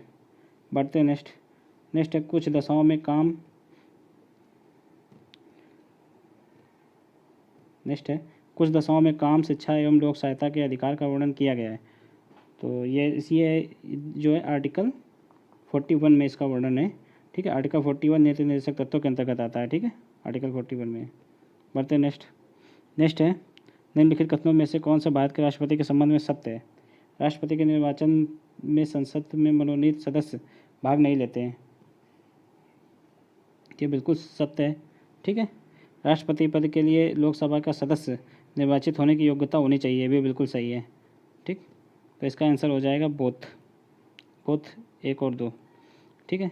A: बढ़ते नेक्स्ट है कुछ दशाओं में काम कुछ दशाओं में काम, शिक्षा एवं लोक सहायता के अधिकार का वर्णन किया गया है। तो ये जो है आर्टिकल 41 में इसका वर्णन है, ठीक है। आर्टिकल 41 नीति निर्देशक तत्वों के अंतर्गत आता है, ठीक है, आर्टिकल 41 में। बढ़ते नेक्स्ट है निम्नलिखित कथनों में से कौन सा भारत के राष्ट्रपति के संबंध में सत्य है। राष्ट्रपति के निर्वाचन में संसद में मनोनीत सदस्य भाग नहीं लेते हैं, ये बिल्कुल सत्य है, ठीक है। राष्ट्रपति पद के लिए लोकसभा का सदस्य निर्वाचित होने की योग्यता होनी चाहिए, ये भी बिल्कुल सही है, ठीक। तो इसका आंसर हो जाएगा बोथ 1 और 2, ठीक है।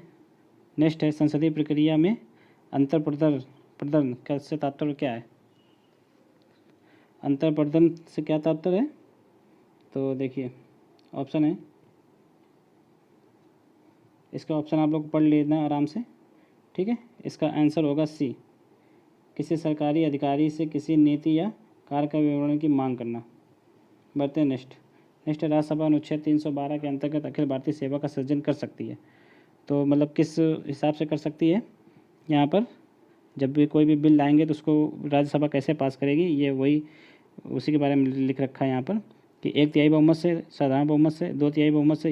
A: नेक्स्ट है संसदीय प्रक्रिया में अंतर प्रदर्शन से तात्पर्य क्या है। अंतर प्रदर्शन से क्या तात्पर्य है, तो देखिए ऑप्शन है, इसका ऑप्शन आप लोग पढ़ लेना आराम से। ठीक है, इसका आंसर होगा सी, किसी सरकारी अधिकारी से किसी नीति या कार्य का विवरण की मांग करना। बढ़ते हैं नेक्स्ट। नेक्स्ट है राज्यसभा अनुच्छेद 312 के अंतर्गत अखिल भारतीय सेवा का सृजन कर सकती है। तो मतलब किस हिसाब से कर सकती है, यहाँ पर जब भी कोई भी बिल लाएंगे तो उसको राज्यसभा कैसे पास करेगी, ये वही उसी के बारे में लिख रखा है यहाँ पर कि 1/3 बहुमत से, साधारण बहुमत से, 2/3 बहुमत से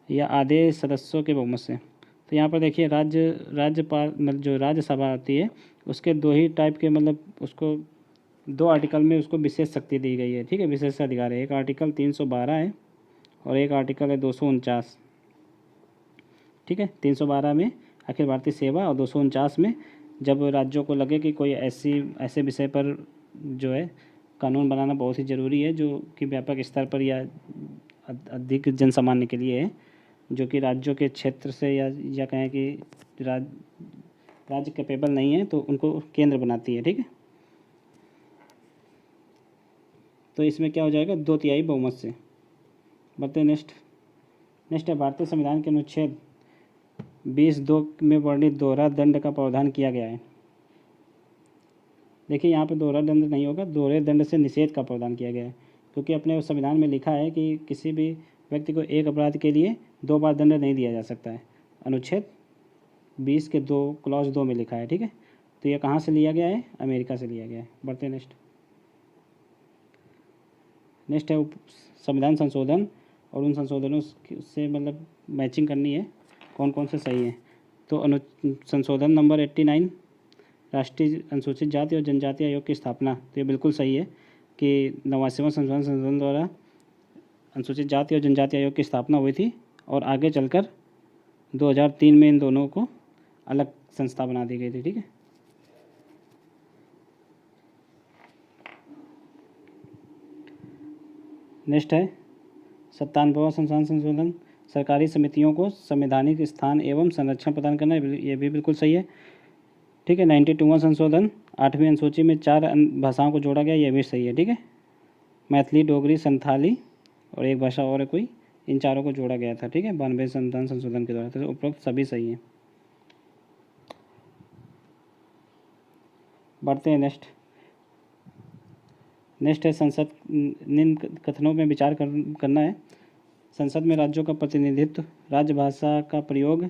A: या आधे सदस्यों के बहुमत से। तो यहाँ पर देखिए राज्यपाल मतलब जो राज्यसभा आती है उसके दो ही टाइप के मतलब उसको 2 आर्टिकल में उसको विशेष शक्ति दी गई है। ठीक है, विशेष अधिकार है। एक आर्टिकल 312 है और एक आर्टिकल है 249। ठीक है, 312 में अखिल भारतीय सेवा और 249 में जब राज्यों को लगे कि कोई ऐसे विषय पर जो है कानून बनाना बहुत ही ज़रूरी है जो कि व्यापक स्तर पर या अधिक जन सामान्य के लिए है, जो कि राज्यों के क्षेत्र से या कहें कि राज्य कैपेबल नहीं है, तो उनको केंद्र बनाती है। ठीक है, तो इसमें क्या हो जाएगा 2/3 बहुमत से। बढ़ते हैं नेक्स्ट है भारतीय संविधान के अनुच्छेद 20(2) में वर्णित दोहरा दंड का प्रावधान किया गया है। देखिए यहाँ पे दोहरा दंड नहीं होगा, दोहरे दंड से निषेध का प्रावधान किया गया है, क्योंकि अपने संविधान में लिखा है कि किसी भी व्यक्ति को एक अपराध के लिए 2 बार दंड नहीं दिया जा सकता है। अनुच्छेद 20 के 2 क्लॉज 2 में लिखा है। ठीक है, तो यह कहाँ से लिया गया है, अमेरिका से लिया गया है। बढ़ते हैं नेक्स्ट है संविधान संशोधन और उन संशोधनों से मतलब मैचिंग करनी है कौन कौन से सही है। तो संशोधन नंबर 89 राष्ट्रीय अनुसूचित जाति और जनजाति आयोग की स्थापना, तो ये बिल्कुल सही है कि 89वां संशोधन द्वारा अनुसूचित जाति और जनजाति आयोग की स्थापना हुई थी और आगे चलकर 2003 में इन दोनों को अलग संस्था बना दी गई थी। ठीक है, नेक्स्ट है 97वां संविधान संशोधन, सरकारी समितियों को संवैधानिक स्थान एवं संरक्षण प्रदान करना, ये भी बिल्कुल सही है। ठीक है, 92वां संशोधन 8वीं अनुसूची में 4 भाषाओं को जोड़ा गया, ये भी सही है। ठीक है, मैथिली, डोगरी, संथाली और एक भाषा और है कोई, इन चारों को जोड़ा गया था। ठीक है, 92वें संविधान संशोधन के द्वारा, तो उपरोक्त सभी सही हैं। बढ़ते हैं नेक्स्ट है संसद निम्न कथनों में विचार करना है। संसद में राज्यों का प्रतिनिधित्व, राजभाषा का प्रयोग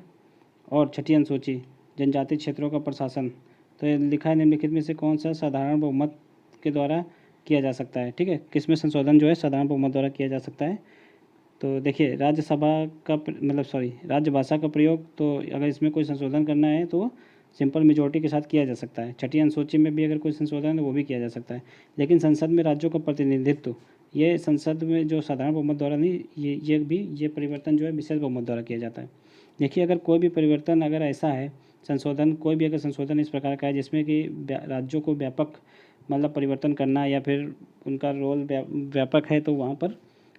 A: और 6ठी अनुसूची जनजातीय क्षेत्रों का प्रशासन। तो ये लिखा है निम्नलिखित में से कौन सा साधारण बहुमत के द्वारा किया जा सकता है। ठीक है, किसमें संशोधन जो है साधारण बहुमत द्वारा किया जा सकता है। तो देखिए राजभाषा का प्रयोग, तो अगर इसमें कोई संशोधन करना है तो सिंपल मेजोरिटी के साथ किया जा सकता है। 6ठी अनुसूची में भी अगर कोई संशोधन है तो वो भी किया जा सकता है। लेकिन संसद में राज्यों का प्रतिनिधित्व, ये संसद में जो साधारण बहुमत द्वारा नहीं, ये परिवर्तन जो है विशेष बहुमत द्वारा किया जाता है। देखिए अगर कोई भी परिवर्तन अगर ऐसा है कोई भी अगर संशोधन इस प्रकार का है जिसमें कि राज्यों को व्यापक मतलब परिवर्तन करना या फिर उनका रोल व्यापक है, तो वहाँ पर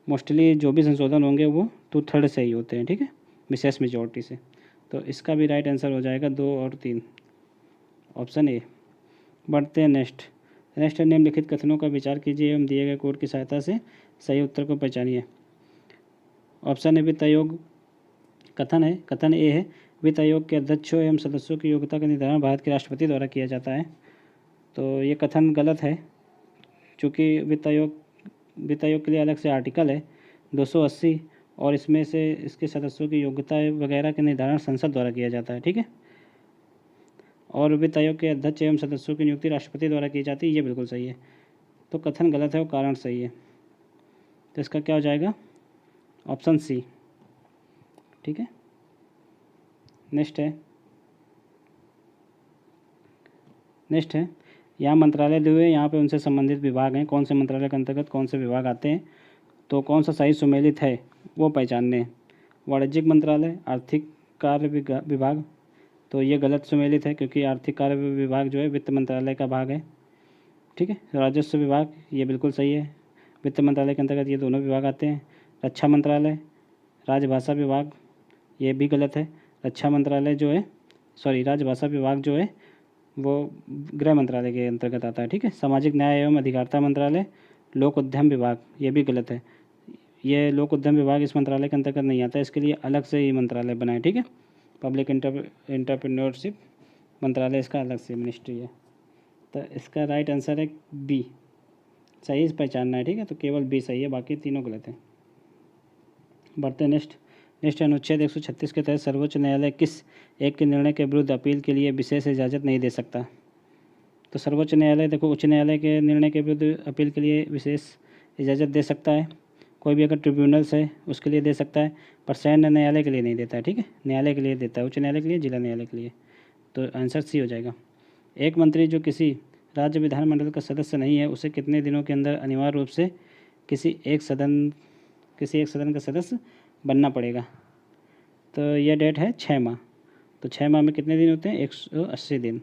A: मोस्टली जो भी संशोधन होंगे वो 2/3 से ही होते हैं। ठीक है, विशेष मेजॉरिटी से। तो इसका भी राइट आंसर हो जाएगा 2 और 3, ऑप्शन ए। बढ़ते हैं नेक्स्ट है निम्नलिखित कथनों का विचार कीजिए एवं दिए गए कोड की सहायता से सही उत्तर को पहचानिए। ऑप्शन ए वित्त आयोग कथन है, कथन ए है वित्त आयोग के अध्यक्षों एवं सदस्यों की योग्यता का निर्धारण भारत के राष्ट्रपति द्वारा किया जाता है। तो ये कथन गलत है, चूँकि वित्त आयोग के लिए अलग से आर्टिकल है 280 और इसमें से इसके सदस्यों की योग्यता वगैरह का निर्धारण संसद द्वारा किया जाता है। ठीक है, और वित्त आयोग के अध्यक्ष एवं सदस्यों की नियुक्ति राष्ट्रपति द्वारा की जाती है, ये बिल्कुल सही है। तो कथन गलत है और कारण सही है, तो इसका क्या हो जाएगा, ऑप्शन सी। ठीक है, नेक्स्ट है यहाँ मंत्रालय दिए हुए, यहाँ पे उनसे संबंधित विभाग हैं, कौन से मंत्रालय के अंतर्गत कौन से विभाग आते हैं, तो कौन सा सही सुमेलित है वो पहचानने हैं। वाणिज्यिक मंत्रालय, आर्थिक कार्य विभाग, तो ये गलत सुमेलित है क्योंकि आर्थिक कार्य विभाग जो है वित्त मंत्रालय का भाग है। ठीक है, राजस्व विभाग ये बिल्कुल सही है, वित्त मंत्रालय के अंतर्गत ये दोनों विभाग आते हैं। रक्षा मंत्रालय, राजभाषा विभाग, ये भी गलत है। रक्षा मंत्रालय जो है राजभाषा विभाग जो है वो गृह मंत्रालय के अंतर्गत आता है। ठीक है, सामाजिक न्याय एवं अधिकारिता मंत्रालय, लोक उद्यम विभाग, ये भी गलत है, ये लोक उद्यम विभाग इस मंत्रालय के अंतर्गत नहीं आता है, इसके लिए अलग से ही मंत्रालय बना है। ठीक है, पब्लिक एंटरप्रेन्योरशिप मंत्रालय इसका अलग से मिनिस्ट्री है। तो इसका राइट आंसर है बी, सही पहचानना है, ठीक है। तो केवल बी सही है, बाकी तीनों गलत हैं। बढ़ते नेक्स्ट अनुच्छेद 136 के तहत सर्वोच्च न्यायालय किस एक के निर्णय के विरुद्ध अपील के लिए विशेष इजाज़त नहीं दे सकता। तो सर्वोच्च न्यायालय देखो उच्च न्यायालय के निर्णय के विरुद्ध अपील के लिए विशेष इजाज़त दे सकता है। कोई भी अगर ट्रिब्यूनल्स है उसके लिए दे सकता है, पर सैन्य न्यायालय के लिए नहीं देता है, ठीक है। न्यायालय के लिए देता है, उच्च न्यायालय के लिए, जिला न्यायालय के लिए। तो आंसर सी हो जाएगा। एक मंत्री जो किसी राज्य विधानमंडल का सदस्य नहीं है उसे कितने दिनों के अंदर अनिवार्य रूप से किसी एक सदन का सदस्य बनना पड़ेगा। तो यह डेट है 6 माह। तो 6 माह में कितने दिन होते हैं? 180 दिन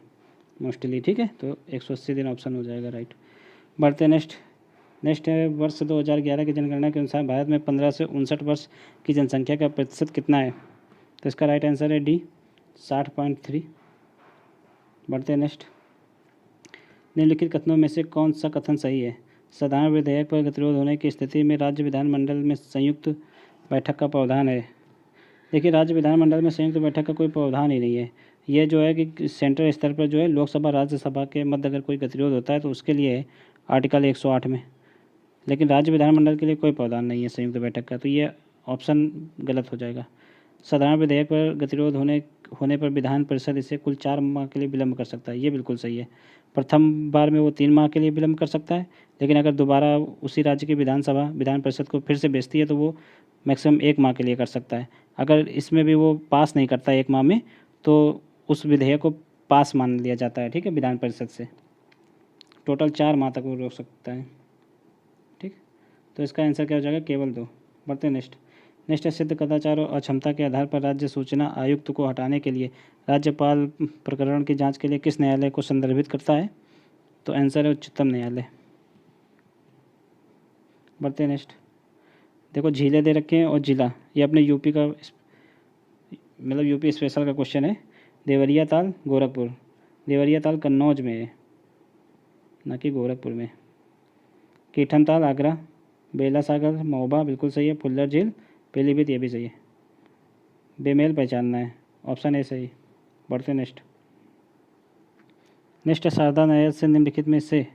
A: मोस्टली, ठीक है। तो 180 दिन ऑप्शन हो जाएगा राइट। बढ़ते नेक्स्ट है वर्ष 2011 की जनगणना के अनुसार भारत में 15 से 59 वर्ष की जनसंख्या का प्रतिशत कितना है। तो इसका राइट आंसर है डी, 60.3। बढ़ते नेक्स्ट, निम्नलिखित कथनों में से कौन सा कथन सही है। साधारण विधेयक पर गतिरोध होने की स्थिति में राज्य विधानमंडल में संयुक्त बैठक का प्रावधान है। देखिए राज्य विधानमंडल में संयुक्त बैठक का कोई प्रावधान ही नहीं है। ये जो है कि सेंट्रल स्तर पर जो है लोकसभा राज्यसभा के मध्य अगर कोई गतिरोध होता है तो उसके लिए है आर्टिकल 108 में, लेकिन राज्य विधानमंडल के लिए कोई प्रावधान नहीं है संयुक्त बैठक का। तो ये ऑप्शन गलत हो जाएगा। साधारण विधेयक पर गतिरोध होने पर विधान परिषद इसे कुल 4 माह के लिए विलम्ब कर सकता है, ये बिल्कुल सही है। प्रथम बार में वो 3 माह के लिए विलम्ब कर सकता है, लेकिन अगर दोबारा उसी राज्य की विधान परिषद को फिर से भेजती है तो वो मैक्सिमम 1 माह के लिए कर सकता है। अगर इसमें भी वो पास नहीं करता 1 माह में तो उस विधेयक को पास मान लिया जाता है, ठीक है, विधान परिषद से। टोटल 4 माह तक वो रोक सकता है, ठीक। तो इसका आंसर क्या हो जाएगा? केवल 2। बढ़ते नेक्स्ट है सिद्ध कदाचार और अक्षमता के आधार पर राज्य सूचना आयुक्त को हटाने के लिए राज्यपाल प्रकरण की जांच के लिए किस न्यायालय को संदर्भित करता है। तो आंसर है उच्चतम न्यायालय। बढ़ते नेक्स्ट, देखो झीलें दे रखे हैं और जिला, ये अपने यूपी का मतलब यूपी स्पेशल का क्वेश्चन है। देवरिया ताल गोरखपुर, देवरिया ताल कन्नौज में है ना कि गोरखपुर में। कीठन ताल आगरा, बेला सागर महोबा बिल्कुल सही है, फुल्लर झील पीलीभीत ये भी सही है। बेमेल पहचानना है, ऑप्शन ए सही। बढ़ते नेक्स्ट है शारदा नहर से निम्नलिखित में से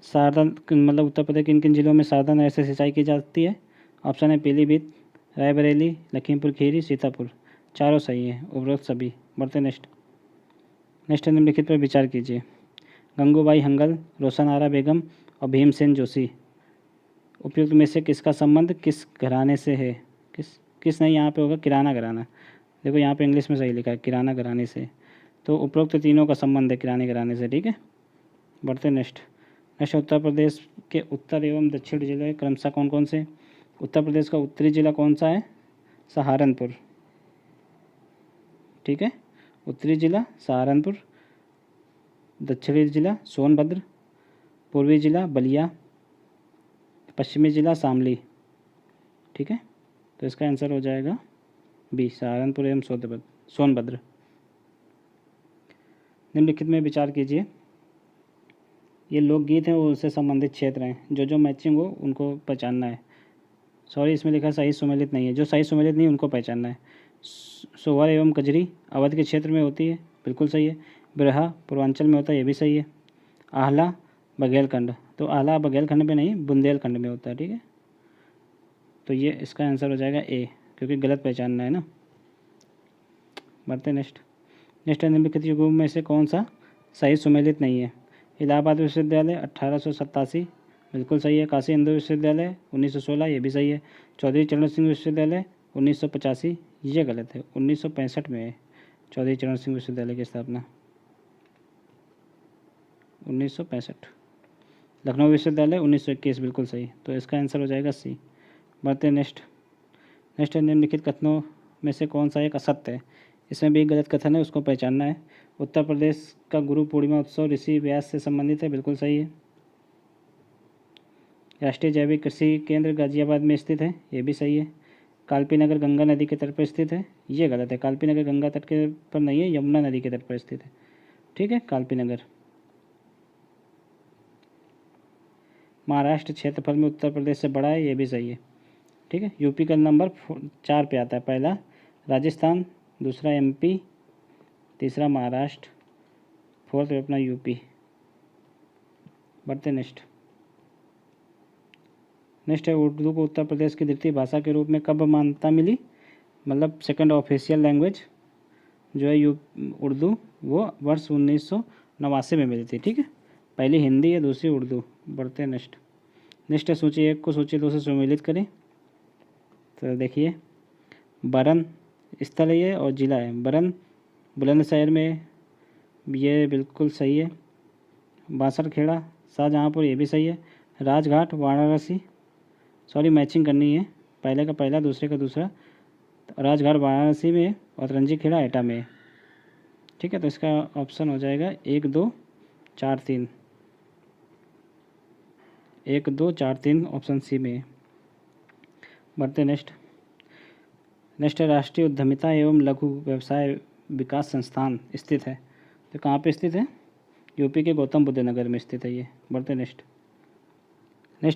A: शारदा मतलब उत्तर प्रदेश के किन किन जिलों में शारदा नहर से सिंचाई की जाती है। ऑप्शन है पीलीभीत, रायबरेली, लखीमपुर खीरी, सीतापुर। चारों सही है, उपरोक्त सभी। बढ़ते नेक्स्ट है निम्नलिखित पर विचार कीजिए। गंगूबाई हंगल, रोशन आरा बेगम और भीमसेन जोशी उपयुक्त में से किसका संबंध किस घराने से है। किस नहीं, यहाँ पे होगा किराना घराना। देखो यहाँ पे इंग्लिश में सही लिखा है किराना घराने से, तो उपरोक्त तीनों का संबंध है किराने घराने से, ठीक है। बढ़ते नेक्स्ट उत्तर प्रदेश के उत्तर एवं दक्षिण जिले क्रमशः कौन कौन से। उत्तर प्रदेश का उत्तरी जिला कौन सा है? सहारनपुर, ठीक है। उत्तरी जिला सहारनपुर, दक्षिणी जिला सोनभद्र, पूर्वी जिला बलिया, पश्चिमी जिला शामली, ठीक है। तो इसका आंसर हो जाएगा बी, सहारनपुर एवं सोनभद्र। निम्नलिखित में विचार कीजिए। ये लोकगीत हैं और उससे संबंधित क्षेत्र हैं, जो मैचिंग हो उनको पहचानना है। सॉरी इसमें लिखा सही सुमेलित नहीं है, जो सही सुमेलित नहीं उनको पहचानना है। सोहर एवं कजरी अवध के क्षेत्र में होती है, बिल्कुल सही है। बिरहा पूर्वांचल में होता है, ये भी सही है। आहला बघेलखंड, तो आहला बघेलखंड में नहीं बुंदेलखंड में होता है, ठीक है। तो ये इसका आंसर हो जाएगा ए, क्योंकि गलत पहचानना है ना। बढ़ते नेक्स्ट है निम्नलिखित युगों में से कौन सा सही सुमेलित नहीं है। इलाहाबाद विश्वविद्यालय 1887 बिल्कुल सही है। काशी हिंदू विश्वविद्यालय 1916 ये भी सही है। चौधरी चरण सिंह विश्वविद्यालय 1985 ये गलत है, 1965 में है चौधरी चरण सिंह विश्वविद्यालय की स्थापना 1965। लखनऊ विश्वविद्यालय 1921 बिल्कुल सही, तो इसका आंसर हो जाएगा सी। बढ़ते नेक्स्ट है निम्नलिखित कथनों में से कौन सा एक असत्य है। इसमें भी गलत कथन है, उसको पहचानना है। उत्तर प्रदेश का गुरु पूर्णिमा उत्सव ऋषि व्यास से संबंधित है, बिल्कुल सही है। राष्ट्रीय जैविक कृषि केंद्र गाजियाबाद में स्थित है, ये भी सही है। कालपी नगर गंगा नदी के तट पर स्थित है, ये गलत है। कालपी नगर गंगा तट के पर नहीं है, यमुना नदी के तट पर स्थित है, ठीक है। कालपी नगर महाराष्ट्र क्षेत्रफल में उत्तर प्रदेश से बड़ा है, ये भी सही है, ठीक है। यूपी का नंबर 4 पे आता है, पहला राजस्थान, दूसरा MP, तीसरा महाराष्ट्र, फोर्थ है अपना यूपी। बढ़ते नेक्स्ट है उर्दू को उत्तर प्रदेश की द्वितीय भाषा के रूप में कब मान्यता मिली, मतलब सेकंड ऑफिशियल लैंग्वेज जो है उर्दू, वो वर्ष 1989 में मिली थी। ठीक है, पहली हिंदी है, दूसरी उर्दू। बढ़ते हैं नेक्स्ट है सूची 1 को सूची 2 से सम्मिलित करें। तो देखिए बरन स्थल है ये और ज़िला है। बरन बुलंदशहर में है, ये बिल्कुल सही है। बासरखेड़ा शाहजहाँपुर, ये भी सही है। राजघाट वाराणसी, सॉरी मैचिंग करनी है, पहले का पहला दूसरे का दूसरा। राजघाट वाराणसी में है और रंजी खेड़ा एटा में है। ठीक है, तो इसका ऑप्शन हो जाएगा 1 2 4 3, 1 2 4 3 ऑप्शन सी में है। बढ़ते नेक्स्ट है राष्ट्रीय उद्यमिता एवं लघु व्यवसाय विकास संस्थान स्थित है। तो कहाँ पे स्थित है, यूपी के गौतम बुद्ध नगर में स्थित है ये। बढ़ते नेक्स्ट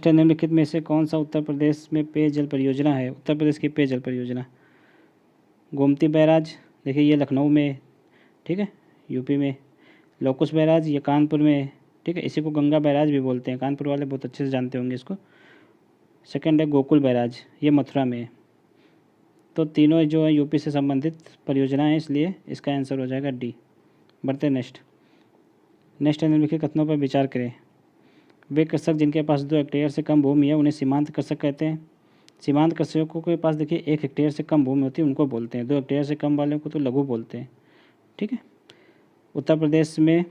A: है निम्नलिखित में से कौन सा उत्तर प्रदेश में पेयजल परियोजना है। उत्तर प्रदेश की पेयजल परियोजना, गोमती बैराज, देखिए ये लखनऊ में है। ठीक है, यूपी में। लोकुश बैराज ये कानपुर में है। ठीक है, इसी को गंगा बैराज भी बोलते हैं, कानपुर वाले बहुत अच्छे से जानते होंगे इसको। सेकंड है गोकुल बैराज, ये मथुरा में है। तो तीनों जो है यूपी से संबंधित परियोजनाएं हैं, इसलिए इसका आंसर हो जाएगा डी। बढ़ते नेक्स्ट है निम्नलिखित कथनों पर विचार करें। वे कृषक जिनके पास 2 हेक्टेयर से कम भूमि है उन्हें सीमांत कृषक कहते हैं। सीमांत कृषकों के पास देखिए 1 हेक्टेयर से कम भूमि होती है उनको बोलते हैं, 2 हेक्टेयर से कम वालों को तो लघु बोलते हैं। ठीक है, उत्तर प्रदेश में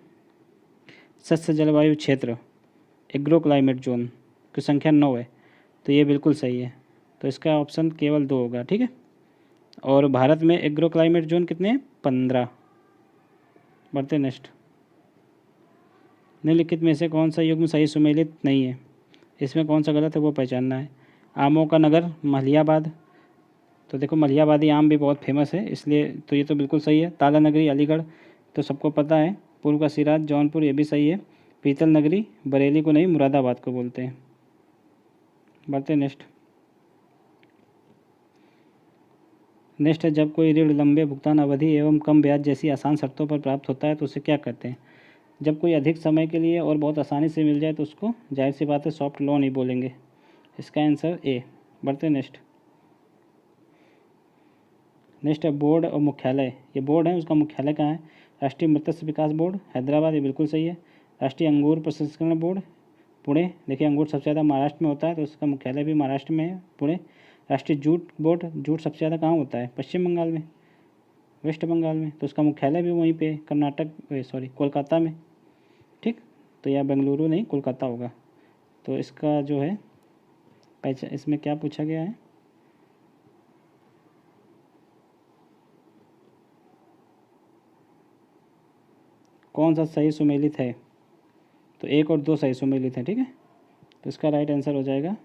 A: शस्य जलवायु क्षेत्र एग्रो क्लाइमेट जोन की संख्या 9 है, तो ये बिल्कुल सही है। तो इसका ऑप्शन केवल 2 होगा। ठीक है, और भारत में एग्रो क्लाइमेट जोन कितने हैं, 15। बढ़ते नेक्स्ट निम्नलिखित में से कौन सा युग्म सही सुमेलित नहीं है, इसमें कौन सा गलत है वो पहचानना है। आमों का नगर मलिहाबाद, तो देखो मलिहाबादी आम भी बहुत फेमस है इसलिए तो ये तो बिल्कुल सही है। ताला नगरी अलीगढ़ तो सबको पता है। पूर्व का सिराज जौनपुर, ये भी सही है। पीतल नगरी बरेली को नहीं मुरादाबाद को बोलते हैं। बढ़ते नेक्स्ट है जब कोई ऋण लंबे भुगतान अवधि एवं कम ब्याज जैसी आसान शर्तों पर प्राप्त होता है तो उसे क्या कहते हैं। जब कोई अधिक समय के लिए और बहुत आसानी से मिल जाए तो उसको जाहिर सी बात है सॉफ्ट लोन ही बोलेंगे। इसका आंसर ए। बढ़ते नेक्स्ट है बोर्ड और मुख्यालय। ये बोर्ड है, उसका मुख्यालय कहाँ है। राष्ट्रीय मत्स्य विकास बोर्ड हैदराबाद, ये बिल्कुल सही है। राष्ट्रीय अंगूर प्रसंस्करण बोर्ड पुणे, देखिए अंगूर सबसे ज़्यादा महाराष्ट्र में होता है तो उसका मुख्यालय भी महाराष्ट्र में है, पुणे। राष्ट्रीय जूट बोर्ड, जूट सबसे ज़्यादा कहाँ होता है, पश्चिम बंगाल में, वेस्ट बंगाल में, तो उसका मुख्यालय भी वहीं पे कर्नाटक, कोलकाता में। ठीक, तो यह बेंगलुरु नहीं कोलकाता होगा। तो इसका जो है इसमें क्या पूछा गया है, कौन सा सही सुमेलित है। तो 1 और 2 सही सुमेलित हैं। ठीक है, तो इसका राइट आंसर हो जाएगा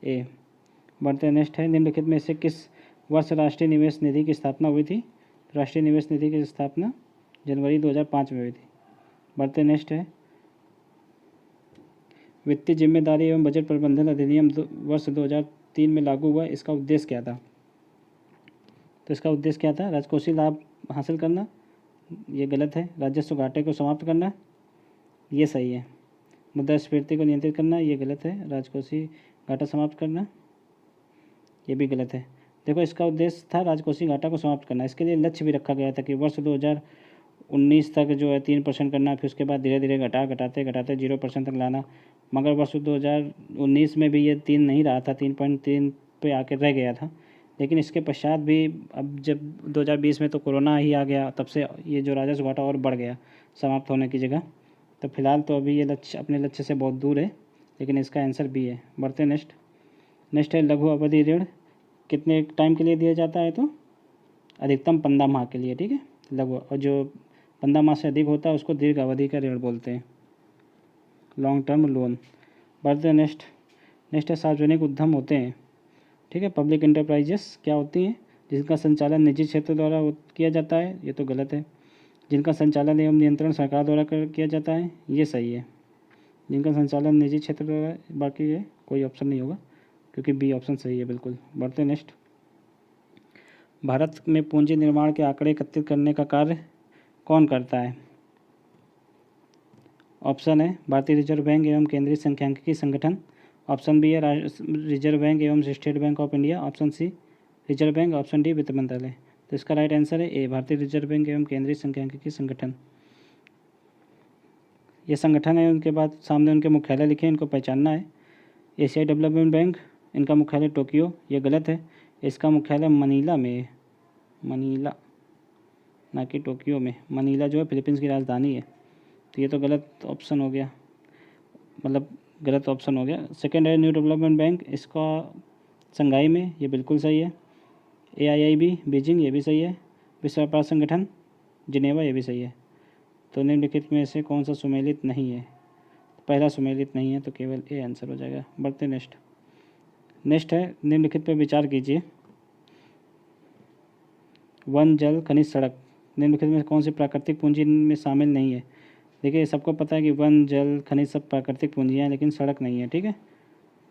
A: ए। बढ़ते नेक्स्ट है निम्नलिखित में से किस वर्ष राष्ट्रीय निवेश निधि की स्थापना हुई थी। राष्ट्रीय निवेश निधि की स्थापना जनवरी 2005 में हुई थी। बढ़ते नेक्स्ट है वित्तीय जिम्मेदारी एवं बजट प्रबंधन अधिनियम वर्ष 2003 में लागू हुआ, इसका उद्देश्य क्या था। तो इसका उद्देश्य क्या था, राजकोषीय लाभ हासिल करना, ये गलत है। राजस्व घाटे को समाप्त करना, ये सही है। मुद्रास्फीति को नियंत्रित करना, ये गलत है। राजकोषीय घाटा समाप्त करना, ये भी गलत है। देखो इसका उद्देश्य था राजकोषीय घाटा को समाप्त करना, इसके लिए लक्ष्य भी रखा गया था कि वर्ष 2019 तक जो है 3% करना, फिर उसके बाद धीरे धीरे घटाते 0% तक लाना। मगर वर्ष 2019 में भी ये 3 नहीं रहा था, 3.3 पे आकर रह गया था। लेकिन इसके पश्चात भी अब जब 2020 में तो कोरोना ही आ गया, तब से ये जो राजस्व घाटा और बढ़ गया समाप्त होने की जगह। तो फिलहाल तो अभी ये लक्ष्य अपने लक्ष्य से बहुत दूर है, लेकिन इसका आंसर बी है। बढ़ते नेक्स्ट है लघु अवधि ऋण कितने टाइम के लिए दिया जाता है, तो अधिकतम 15 माह के लिए। ठीक है, लघु, और जो 15 माह से अधिक होता है उसको दीर्घ अवधि का ऋण बोलते हैं, लॉन्ग टर्म लोन। बढ़ते नेक्स्ट है सार्वजनिक उद्यम होते हैं। ठीक है, पब्लिक इंटरप्राइजेस क्या होती हैं, जिनका संचालन निजी क्षेत्र द्वारा किया जाता है, ये तो गलत है। जिनका संचालन एवं नियंत्रण सरकार द्वारा किया जाता है, ये सही है। जिनका संचालन निजी क्षेत्र द्वारा, बाकी ये कोई ऑप्शन नहीं होगा क्योंकि बी ऑप्शन सही है बिल्कुल। बढ़ते नेक्स्ट भारत में पूंजी निर्माण के आंकड़े एकत्रित करने का कार्य कौन करता है? ऑप्शन है भारतीय रिजर्व बैंक एवं केंद्रीय सांख्यिकी संगठन, ऑप्शन बी है रिजर्व बैंक एवं state bank of India, option C reserve bank, option D वित्त मंत्रालय। तो इसका राइट आंसर है ए भारतीय रिजर्व बैंक एवं केंद्रीय सांख्यिकी संगठन। ये संगठन है, उनके बाद सामने उनके मुख्यालय लिखे, इनको पहचानना है। एशियाई डेवलपमेंट बैंक, इनका मुख्यालय टोक्यो, ये गलत है, इसका मुख्यालय मनीला में है, मनीला ना कि टोक्यो में। मनीला जो है फिलीपींस की राजधानी है, तो ये तो गलत ऑप्शन हो गया, मतलब गलत ऑप्शन हो गया। सेकेंड है न्यू डेवलपमेंट बैंक, इसका संघाई में, ये बिल्कुल सही है। AIIB बीजिंग, ये भी सही है। विश्व व्यापार संगठन जिनेवा, ये भी सही है। तो निम्नलिखित में से कौन सा सुमेलित नहीं है? पहला सुमेलित नहीं है, तो केवल ए आंसर हो जाएगा। बढ़ते नेक्स्ट है निम्नलिखित पर विचार कीजिए। वन, जल, खनिज, सड़क, निम्नलिखित में कौन सी प्राकृतिक पूंजी में शामिल नहीं है? देखिए सबको पता है कि वन, जल, खनिज सब प्राकृतिक पूंजियाँ हैं, लेकिन सड़क नहीं है, ठीक है।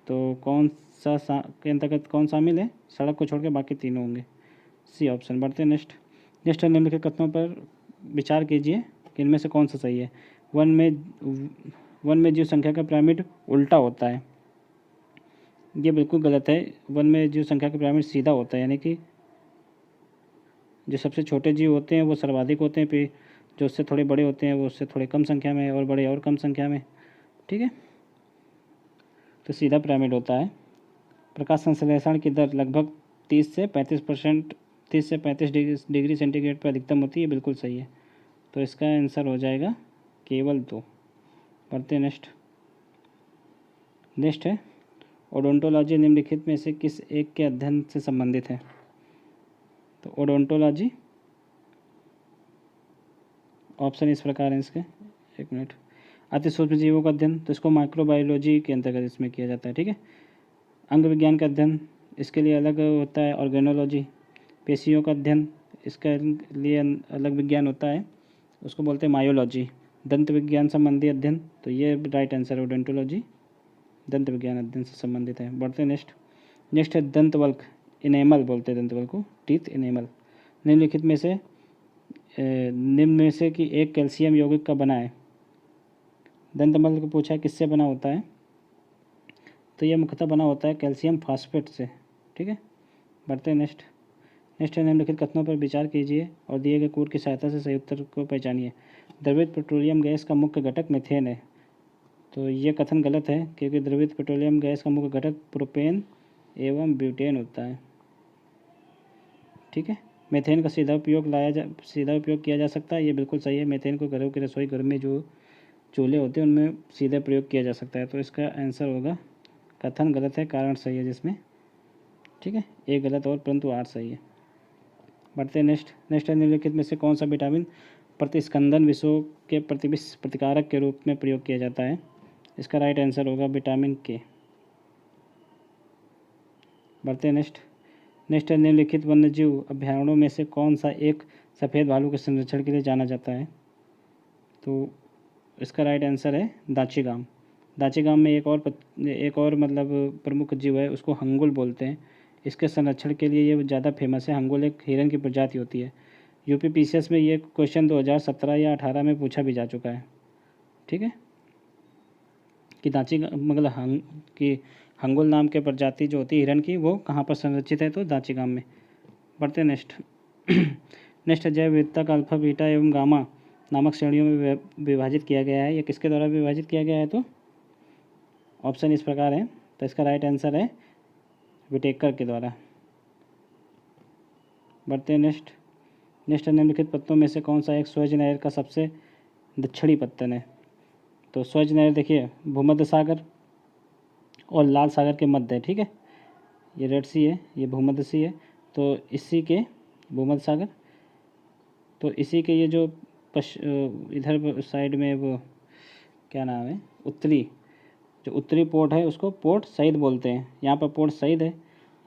A: तो कौन सा के अंतर्गत कौन शामिल है? सड़क को छोड़ के बाकी तीनों होंगे, सी ऑप्शन। बढ़ते नेक्स्ट है निम्नलिखित कथनों पर विचार कीजिए कि इनमें से कौन सा सही है। वन में जीव संख्या का पिरामिड उल्टा होता है, ये बिल्कुल गलत है। वन में जीव संख्या का पिरामिड सीधा होता है, यानी कि जो सबसे छोटे जीव होते हैं वो सर्वाधिक होते हैं, फिर जो उससे थोड़े बड़े होते हैं वो उससे थोड़े कम संख्या में, और बड़े और कम संख्या में, ठीक है। तो सीधा पिरामिड होता है। प्रकाश संश्लेषण की दर लगभग 30 से 35 डिग्री सेंटीग्रेड पर अधिकतम होती है, बिल्कुल सही है। तो इसका आंसर हो जाएगा केवल 2। बढ़ते नेक्स्ट है ओडोंटोलॉजी निम्नलिखित में से किस एक के अध्ययन से संबंधित है? तो ओडोंटोलॉजी ऑप्शन इस प्रकार है इसके, एक मिनट। अति सूक्ष्म जीवों का अध्ययन, तो इसको माइक्रोबायोलॉजी के अंतर्गत इसमें किया जाता है, ठीक है। अंग विज्ञान का अध्ययन, इसके लिए अलग होता है ऑर्गेनोलॉजी। पेशियों का अध्ययन, इसके लिए अलग विज्ञान होता है, उसको बोलते हैं मायोलॉजी। दंत विज्ञान संबंधी अध्ययन, तो ये राइट आंसर है ओडोंटोलॉजी, दंत विज्ञान अध्ययन से संबंधित है। बढ़ते नेक्स्ट है दंतवल्क, इनेमल बोलते हैं दंतवल्क को, टीथ इनेमल। निम्नलिखित में से कि एक कैल्शियम यौगिक का बना है। दंतमल को पूछा किससे बना होता है, तो यह मुख्यतः बना होता है कैल्शियम फास्फेट से, ठीक है। बढ़ते नेक्स्ट है निम्नलिखित कथनों पर विचार कीजिए और दिए गए कोड की सहायता से सही उत्तर को पहचानिए। द्रवित पेट्रोलियम गैस का मुख्य घटक मीथेन है, तो ये कथन गलत है, क्योंकि द्रवित पेट्रोलियम गैस का मुख्य घटक प्रोपेन एवं ब्यूटेन होता है, ठीक है। मीथेन का सीधा उपयोग किया जा सकता है, ये बिल्कुल सही है। मीथेन को घरों के रसोई घर में जो चूल्हे होते हैं उनमें सीधा प्रयोग किया जा सकता है, तो इसका आंसर होगा, कथन गलत है, कारण सही है जिसमें, ठीक है। एक गलत और परंतु 8 सही है। बढ़ते नेक्स्ट है निम्नलिखित में से कौन सा विटामिन प्रतिस्कंदन विषयों के प्रतिकारक के रूप में प्रयोग किया जाता है? इसका राइट आंसर होगा विटामिन के। बढ़ते नेक्स्ट है निम्नलिखित वन्यजीव अभ्यारण्यों में से कौन सा एक सफ़ेद भालू के संरक्षण के लिए जाना जाता है? तो इसका राइट आंसर है दाचीगाम। दाचीगाम में एक और मतलब प्रमुख जीव है, उसको हंगुल बोलते हैं। इसके संरक्षण के लिए ये ज़्यादा फेमस है। हंगुल एक हिरन की प्रजाति होती है। UPPCS में ये क्वेश्चन 2017 या 18 में पूछा भी जा चुका है, ठीक है, कि कि हंगुल नाम के प्रजाति जो होती है हिरन की, वो कहाँ पर संरक्षित है? तो दाचीगाम में। बढ़ते नेक्स्ट है जैव विविधता का अल्फा, बीटा एवं गामा नामक श्रेणियों में विभाजित किया गया है। यह किसके द्वारा विभाजित किया गया है? तो ऑप्शन इस प्रकार है, तो इसका राइट आंसर है विटेकर के द्वारा। बढ़ते नेक्स्ट है निम्नलिखित पत्तों में से कौन सा एक स्वेज नहर का सबसे दक्षिणी पत्तन है? तो स्वेज नहर देखिए भूमध्य सागर और लाल सागर के मध्य है, ठीक है। ये रेड सी है, ये भूमध्य सी है, तो इसी के भूमध्य सागर, तो इसी के ये जो इधर साइड में वो क्या नाम है, उत्तरी पोर्ट है, उसको पोर्ट सईद बोलते हैं। यहाँ पर पोर्ट सईद है,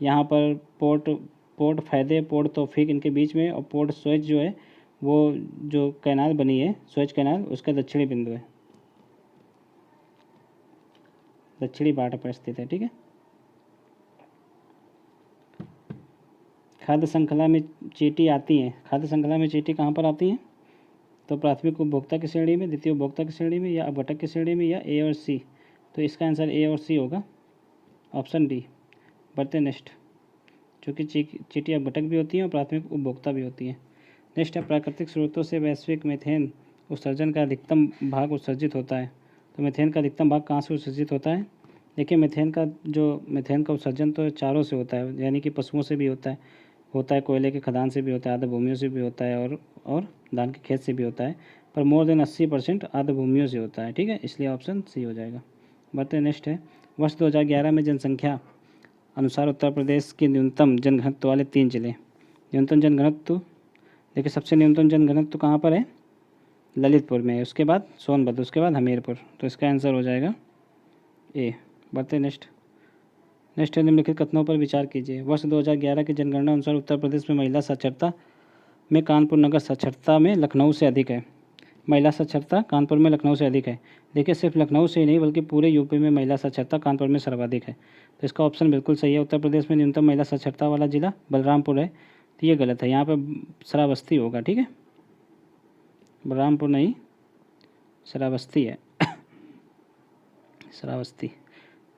A: यहाँ पर पोर्ट फैदे, पोर्ट तौफीक इनके बीच में, और पोर्ट स्वेज जो है वो जो कैनाल बनी है स्वेज कैनाल, उसका दक्षिणी बिंदु है, दक्षिणी बाट पर स्थित है, ठीक है। खाद्य श्रृंखला में चींटी आती हैं, खाद्य श्रृंखला में चींटी कहाँ पर आती हैं? तो प्राथमिक उपभोक्ता की श्रेणी में, द्वितीय उपभोक्ता की श्रेणी में, या अपघटक की श्रेणी में, या ए और सी। तो इसका आंसर ए और सी होगा, ऑप्शन डी। बढ़ते नेक्स्ट, चूँकि चींटी अपघटक भी होती हैं और प्राथमिक उपभोक्ता भी होती हैं। नेक्स्ट है, प्राकृतिक स्रोतों से वैश्विक मीथेन उत्सर्जन का अधिकतम भाग उत्सर्जित होता है। तो मीथेन का अधिकतम भाग कहाँ से उत्सर्जित होता है? देखिए, मीथेन का उत्सर्जन तो चारों से होता है, यानी कि पशुओं से भी होता है, कोयले के खदान से भी होता है, आर्द्रभूमियों से भी होता है, और धान के खेत से भी होता है, पर मोर देन 80% आर्द्रभूमियों से होता है। ठीक है, इसलिए ऑप्शन सी हो जाएगा। बढ़ते नेक्स्ट है, वर्ष 2011 में जनसंख्या अनुसार उत्तर प्रदेश के न्यूनतम जनघनत्व वाले 3 जिले। न्यूनतम जनघनत्व, देखिए सबसे न्यूनतम जनघनत्व कहाँ पर है? ललितपुर में है, उसके बाद सोनभद्र, उसके बाद हमीरपुर। तो इसका आंसर हो जाएगा ए। बढ़ते नेक्स्ट है, निम्नलिखित कथनों पर विचार कीजिए। वर्ष 2011 की जनगणना अनुसार उत्तर प्रदेश में महिला साक्षरता में कानपुर नगर साक्षरता में लखनऊ से अधिक है। महिला साक्षरता कानपुर में लखनऊ से अधिक है। देखिए, सिर्फ लखनऊ से ही नहीं बल्कि पूरे यूपी में महिला साक्षरता कानपुर में सर्वाधिक है। तो इसका ऑप्शन बिल्कुल सही है। उत्तर प्रदेश में न्यूनतम महिला साक्षरता वाला जिला बलरामपुर है, तो ये गलत है, यहाँ पर श्रावस्ती होगा। ठीक है, बलरामपुर नहीं, श्रावस्ती है। श्रावस्ती,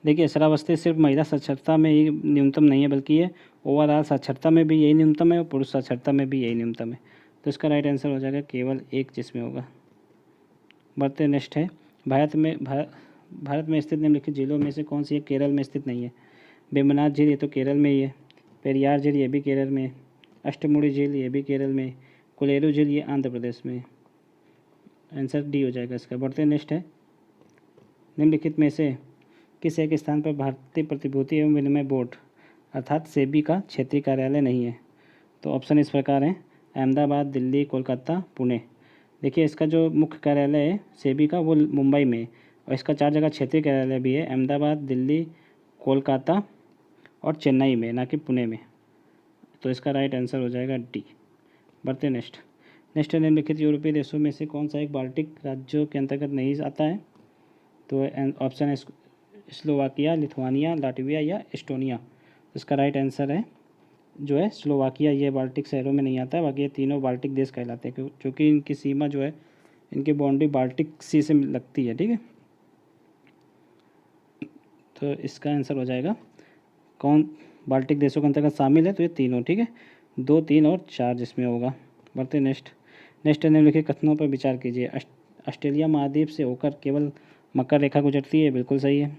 A: देखिए श्रावस्ती सिर्फ महिला साक्षरता में ही न्यूनतम नहीं है, बल्कि ये ओवरऑल साक्षरता में भी यही न्यूनतम है और पुरुष साक्षरता में भी यही न्यूनतम है। तो इसका राइट आंसर हो जाएगा केवल एक, जिसमें होगा। बढ़ते नेक्स्ट है, भारत में स्थित निम्नलिखित झीलों में से कौन सी है केरल में स्थित नहीं है? वेम्बनाथ झील, ये तो केरल में ही है। पेरियार झील, ये भी केरल में है। अष्टमुड़ी झील, ये भी केरल में है। कोलेरू झील, ये आंध्र प्रदेश में है। आंसर डी हो जाएगा इसका। बढ़ते नेक्स्ट है, निम्नलिखित में से किस एक स्थान पर भारतीय प्रतिभूति एवं विनिमय बोर्ड अर्थात सेबी का क्षेत्रीय कार्यालय नहीं है? तो ऑप्शन इस प्रकार हैं, अहमदाबाद, दिल्ली, कोलकाता, पुणे। देखिए, इसका जो मुख्य कार्यालय है सेबी का वो मुंबई में है, और इसका 4 जगह क्षेत्रीय कार्यालय भी है, अहमदाबाद, दिल्ली, कोलकाता और चेन्नई में, ना कि पुणे में। तो इसका राइट आंसर हो जाएगा डी। बढ़ते नेक्स्ट है, निम्नलिखित यूरोपीय देशों में से कौन सा एक बाल्टिक राज्यों के अंतर्गत नहीं आता है? तो ऑप्शन है स्लोवाकिया, लिथुआनिया, लाटविया या एस्टोनिया। इसका राइट आंसर है जो है स्लोवाकिया। ये बाल्टिक शहरों में नहीं आता है, बाकी ये तीनों बाल्टिक देश कहलाते हैं, क्योंकि इनकी सीमा जो है, इनकी बाउंड्री बाल्टिक सी से लगती है। ठीक है, तो इसका आंसर हो जाएगा कौन बाल्टिक देशों के अंतर्गत शामिल है? तो ये तीनों। ठीक है, 2, 3 और 4 जिसमें होगा। बढ़ते नेक्स्ट है, निम्नलिखित कथनों पर विचार कीजिए। ऑस्ट्रेलिया महाद्वीप से होकर केवल मकर रेखा गुजरती है, बिल्कुल सही है।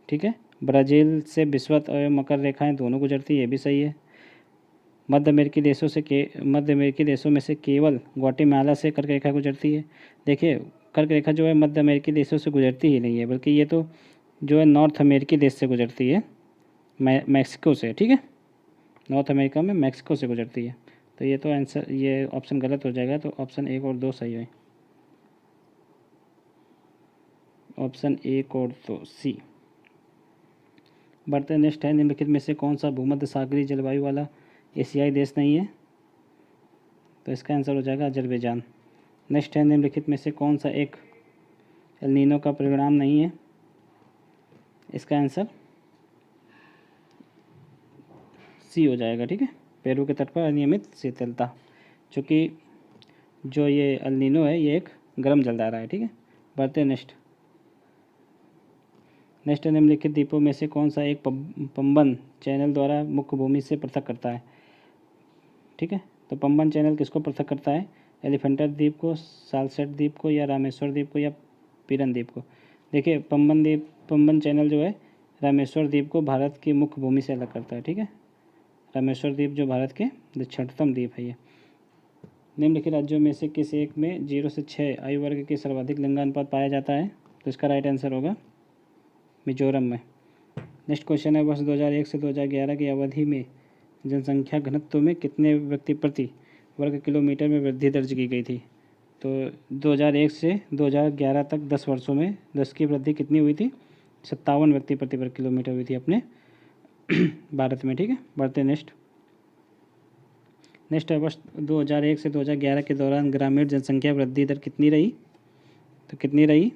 A: ठीक है, ब्राज़ील से विषुवत और मकर रेखाएं दोनों गुजरती है, ये भी सही है। मध्य अमेरिकी देशों में से केवल ग्वाटेमाला से कर्क रेखा गुजरती है। देखिए, कर्क रेखा जो है मध्य अमेरिकी देशों से गुजरती ही नहीं है, बल्कि ये तो जो है नॉर्थ अमेरिकी देश से गुजरती है, मैक्सिको से। ठीक है, नॉर्थ अमेरिका में मैक्सिको से गुजरती है। तो ये तो आंसर, ये ऑप्शन गलत हो जाएगा। तो ऑप्शन 1 और 2 सही है। ऑप्शन 1 और 2 सी। बढ़ते नेक्स्ट है, निम्नलिखित में से कौन सा भूमध्य सागरीय जलवायु वाला एशियाई देश नहीं है? तो इसका आंसर हो जाएगा अजरबैजान। नेक्स्ट है, निम्नलिखित में से कौन सा एक एल नीनो का परिणाम नहीं है? इसका आंसर सी हो जाएगा। ठीक है, पेरू के तट पर अनियमित शीतलता, चूँकि जो ये एल नीनो है ये एक गर्म जलधारा है। ठीक है, बढ़ते नेक्स्ट है, निम्नलिखित द्वीपों में से कौन सा एक पंबन चैनल द्वारा मुख्य भूमि से पृथक करता है? ठीक है, तो पंबन चैनल किसको पृथक करता है? एलिफेंटा द्वीप को, सालसेट द्वीप को, या रामेश्वर द्वीप को, या पीरन द्वीप को? देखिए, पंबन चैनल जो है रामेश्वर द्वीप को भारत की मुख्य भूमि से अलग करता है। ठीक है, रामेश्वर द्वीप जो भारत के दक्षिणतम द्वीप है ये। निम्नलिखित राज्यों में से किस एक में 0 से 6 आयु वर्ग के सर्वाधिक लिंगानुपात पाया जाता है? तो इसका राइट आंसर होगा मिजोरम में। नेक्स्ट क्वेश्चन है, वर्ष 2001 से 2011 की अवधि में जनसंख्या घनत्व में कितने व्यक्ति प्रति वर्ग किलोमीटर में वृद्धि दर्ज की गई थी? तो 2001 से 2011 तक 10 वर्षों में 10 की वृद्धि कितनी हुई थी? 57 व्यक्ति प्रति वर्ग किलोमीटर हुई थी अपने भारत में। ठीक है, बढ़ते नेक्स्ट है, वर्ष 2001 से 2011 के दौरान ग्रामीण जनसंख्या वृद्धि दर कितनी रही? तो कितनी रही?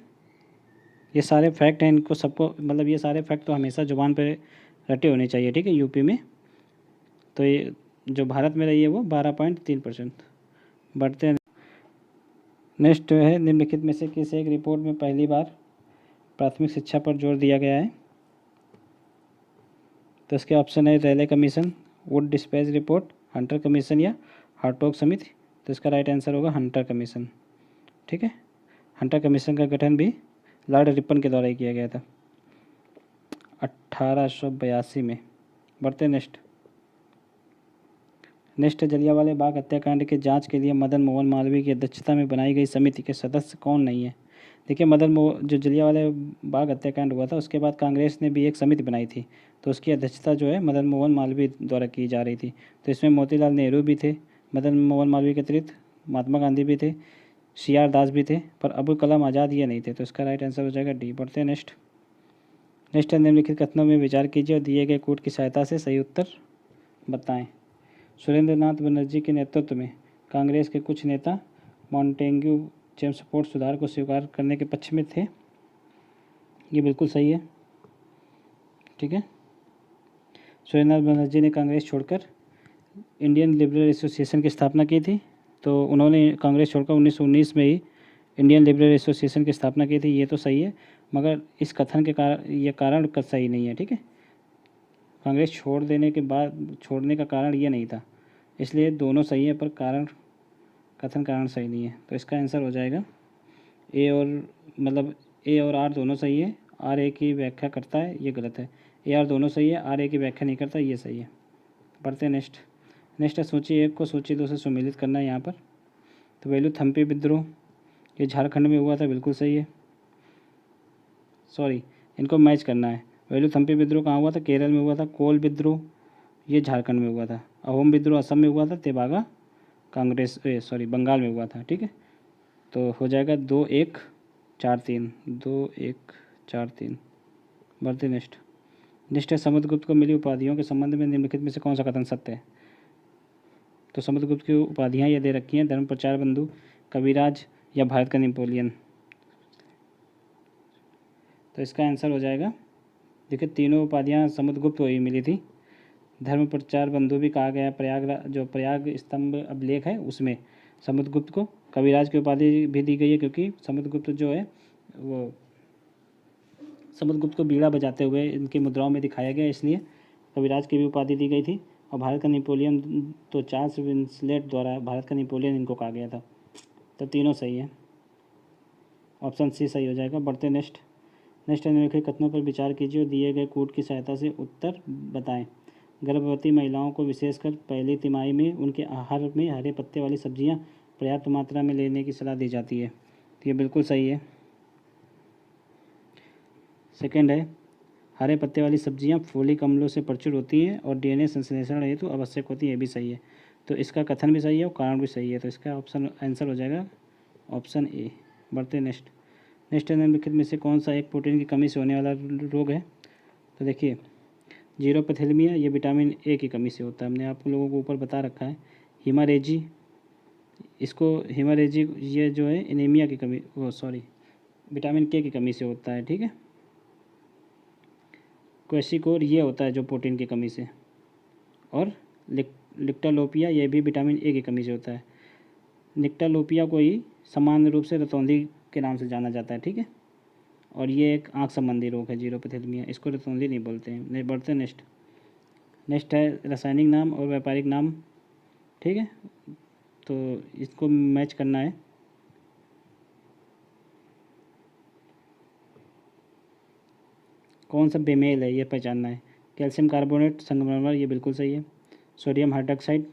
A: ये सारे फैक्ट हैं, इनको सबको मतलब ये सारे फैक्ट तो हमेशा जुबान पे रटे होने चाहिए। ठीक है, यूपी में तो ये जो भारत में रही है वो 12.3%। बढ़ते हैं नेक्स्ट है निम्नलिखित में से किस एक रिपोर्ट में पहली बार प्राथमिक शिक्षा पर जोर दिया गया है? तो इसके ऑप्शन है Raleigh commission, Wood dispatch report, Hunter commission या हार्टोग समिति। तो इसका राइट आंसर होगा हंटर कमीशन। ठीक है, हंटर कमीशन का गठन भी लॉर्ड रिपन के द्वारा ही किया गया था 1882 में। बढ़ते नेक्स्ट जलियांवाला बाग हत्याकांड के जांच के लिए मदन मोहन मालवीय की अध्यक्षता में बनाई गई समिति के सदस्य कौन नहीं है? देखिए, जो जलियांवाला बाग हत्याकांड हुआ था उसके बाद कांग्रेस ने भी एक समिति बनाई थी, तो उसकी अध्यक्षता जो है मदन मोहन मालवीय द्वारा की जा रही थी। तो इसमें मोतीलाल नेहरू भी थे, मदन मोहन मालवीय के अतिरिक्त महात्मा गांधी भी थे, CR दास भी थे, पर अबुल कलाम आज़ाद ये नहीं थे। तो इसका राइट आंसर हो जाएगा डी। बढ़ते हैं नेक्स्ट निम्नलिखित कथनों में विचार कीजिए और दिए गए कूट की सहायता से सही उत्तर बताएं। सुरेंद्रनाथ बनर्जी के नेतृत्व में कांग्रेस के कुछ नेता मॉन्टेग्यू चेम्सफोर्ड सुधार को स्वीकार करने के पक्ष में थे। ये बिल्कुल सही है। ठीक है, सुरेंद्रनाथ बनर्जी ने कांग्रेस छोड़कर इंडियन लिबरल एसोसिएशन की स्थापना की थी। तो उन्होंने कांग्रेस छोड़कर 1919 में ही इंडियन लिबरल एसोसिएशन की स्थापना की थी, ये तो सही है, मगर इस कथन के कारण सही नहीं है। ठीक है, कांग्रेस छोड़ने का कारण ये नहीं था, इसलिए दोनों सही है, पर कथन कारण सही नहीं है। तो इसका आंसर हो जाएगा ए और आर दोनों सही है। आर ए की व्याख्या करता है, ये गलत है। ए आर दोनों सही है, आर ए की व्याख्या नहीं करता, ये सही है। बढ़ते हैं नेक्स्ट है सूची 1 को सूची 2 से सम्मिलित करना है यहाँ पर। तो वेलुथम्पी विद्रोह ये झारखंड में हुआ था, बिल्कुल सही है। सॉरी, इनको मैच करना है। वेलुथम्पी विद्रोह कहाँ हुआ था? केरल में हुआ था। कोल विद्रोह ये झारखंड में हुआ था। अहोम विद्रोह असम में हुआ था। तेभागा बंगाल में हुआ था। ठीक है, तो हो जाएगा 2-1-4-3 2-1-4-3। बढ़ते नेक्स्ट है समुद्रगुप्त को मिली उपाधियों के संबंध में निम्नलिखित में से कौन सा कथन सत्य है? तो समुद्रगुप्त की उपाधियाँ ये दे रखी हैं, धर्म प्रचार बंधु, कविराज या भारत का नेपोलियन। तो इसका आंसर हो जाएगा, देखिए तीनों उपाधियाँ समुद्रगुप्त को ही मिली थी। धर्म प्रचार बंधु भी कहा गया, प्रयाग स्तंभ अभिलेख है उसमें समुद्रगुप्त को। कविराज की उपाधि भी दी गई है, क्योंकि समुद्रगुप्त जो है वो समुद्रगुप्त को बीड़ा बजाते हुए इनकी मुद्राओं में दिखाया गया, इसलिए कविराज की भी उपाधि दी गई थी। और भारत का नेपोलियन तो चार्ल्स विंसलेट द्वारा भारत का नेपोलियन इनको कहा गया था। तो तीनों सही है, ऑप्शन सी सही हो जाएगा। बढ़ते नेक्स्ट निम्नलिखित कथनों पर विचार कीजिए और दिए गए कूट की सहायता से उत्तर बताएं। गर्भवती महिलाओं को विशेषकर पहली तिमाही में उनके आहार में हरे पत्ते वाली सब्जियां पर्याप्त मात्रा में लेने की सलाह दी जाती है। तो ये बिल्कुल सही है। सेकंड है, हरे पत्ते वाली सब्जियां फोलिक अम्लों से प्रचुर होती हैं और DNA संश्लेषण हेतु आवश्यक होती है, ये भी सही है। तो इसका कथन भी सही है और कारण भी सही है। तो इसका आंसर हो जाएगा ऑप्शन ए। बढ़ते नेक्स्ट निम्नलिखित में से कौन सा एक प्रोटीन की कमी से होने वाला रोग है? तो देखिए, जीरोपैथेलमिया ये विटामिन ए की कमी से होता है, हमने आप लोगों को ऊपर बता रखा है। हीमारेजी ये जो है एनीमिया की कमी, विटामिन के की कमी से होता है। ठीक है, क्वेशिकोर ये होता है जो प्रोटीन की कमी से, और लिक्टालोपिया ये भी विटामिन ए की कमी से होता है। निक्टालोपिया को ही सामान्य रूप से रतौंधी के नाम से जाना जाता है। ठीक है, और ये एक आँख संबंधी रोग है जीरोपैथेलमिया, इसको रतौंधी नहीं बोलते हैं। बढ़ते नेक्स्ट है रासायनिक नाम और व्यापारिक नाम। ठीक है, तो इसको मैच करना है। कौन सा बेमेल है ये पहचानना है। कैल्शियम कार्बोनेट संगमरमर ये बिल्कुल सही है। सोडियम हाइड्रोक्साइड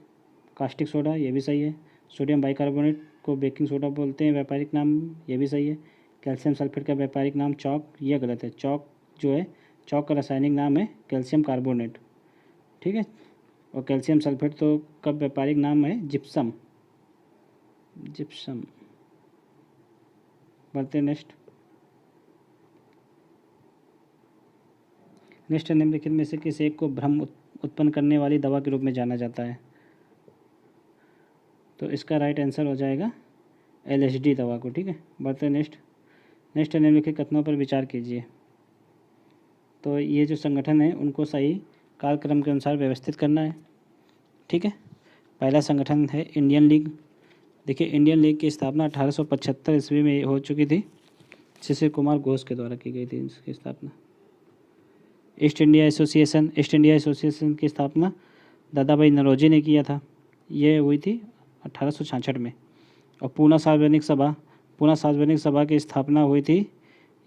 A: कास्टिक सोडा ये भी सही है। सोडियम बाइकार्बोनेट को बेकिंग सोडा बोलते हैं व्यापारिक नाम, ये भी सही है। कैल्शियम सल्फेट का व्यापारिक नाम चॉक, ये गलत है। चॉक का रासायनिक नाम है कैल्शियम कार्बोनेट। ठीक है, और कैल्शियम सल्फेट तो का व्यापारिक नाम है जिप्सम। बढ़ते नेक्स्ट निम्नलिखित में से किस एक को भ्रम उत्पन्न करने वाली दवा के रूप में जाना जाता है? तो इसका राइट आंसर हो जाएगा LSD दवा को। ठीक है, बढ़ते नेक्स्ट निम्नलिखित कथनों पर विचार कीजिए। तो ये जो संगठन है उनको सही कालक्रम के अनुसार व्यवस्थित करना है। ठीक है, पहला संगठन है इंडियन लीग, देखिए इंडियन लीग की स्थापना 1875 ईस्वी में हो चुकी थी। शिशिर कुमार घोष के द्वारा की गई थी इसकी स्थापना। ईस्ट इंडिया एसोसिएशन की स्थापना दादा भाई नौरोजी ने किया था। ये हुई थी 1866 में। और पूना सार्वजनिक सभा की स्थापना हुई थी,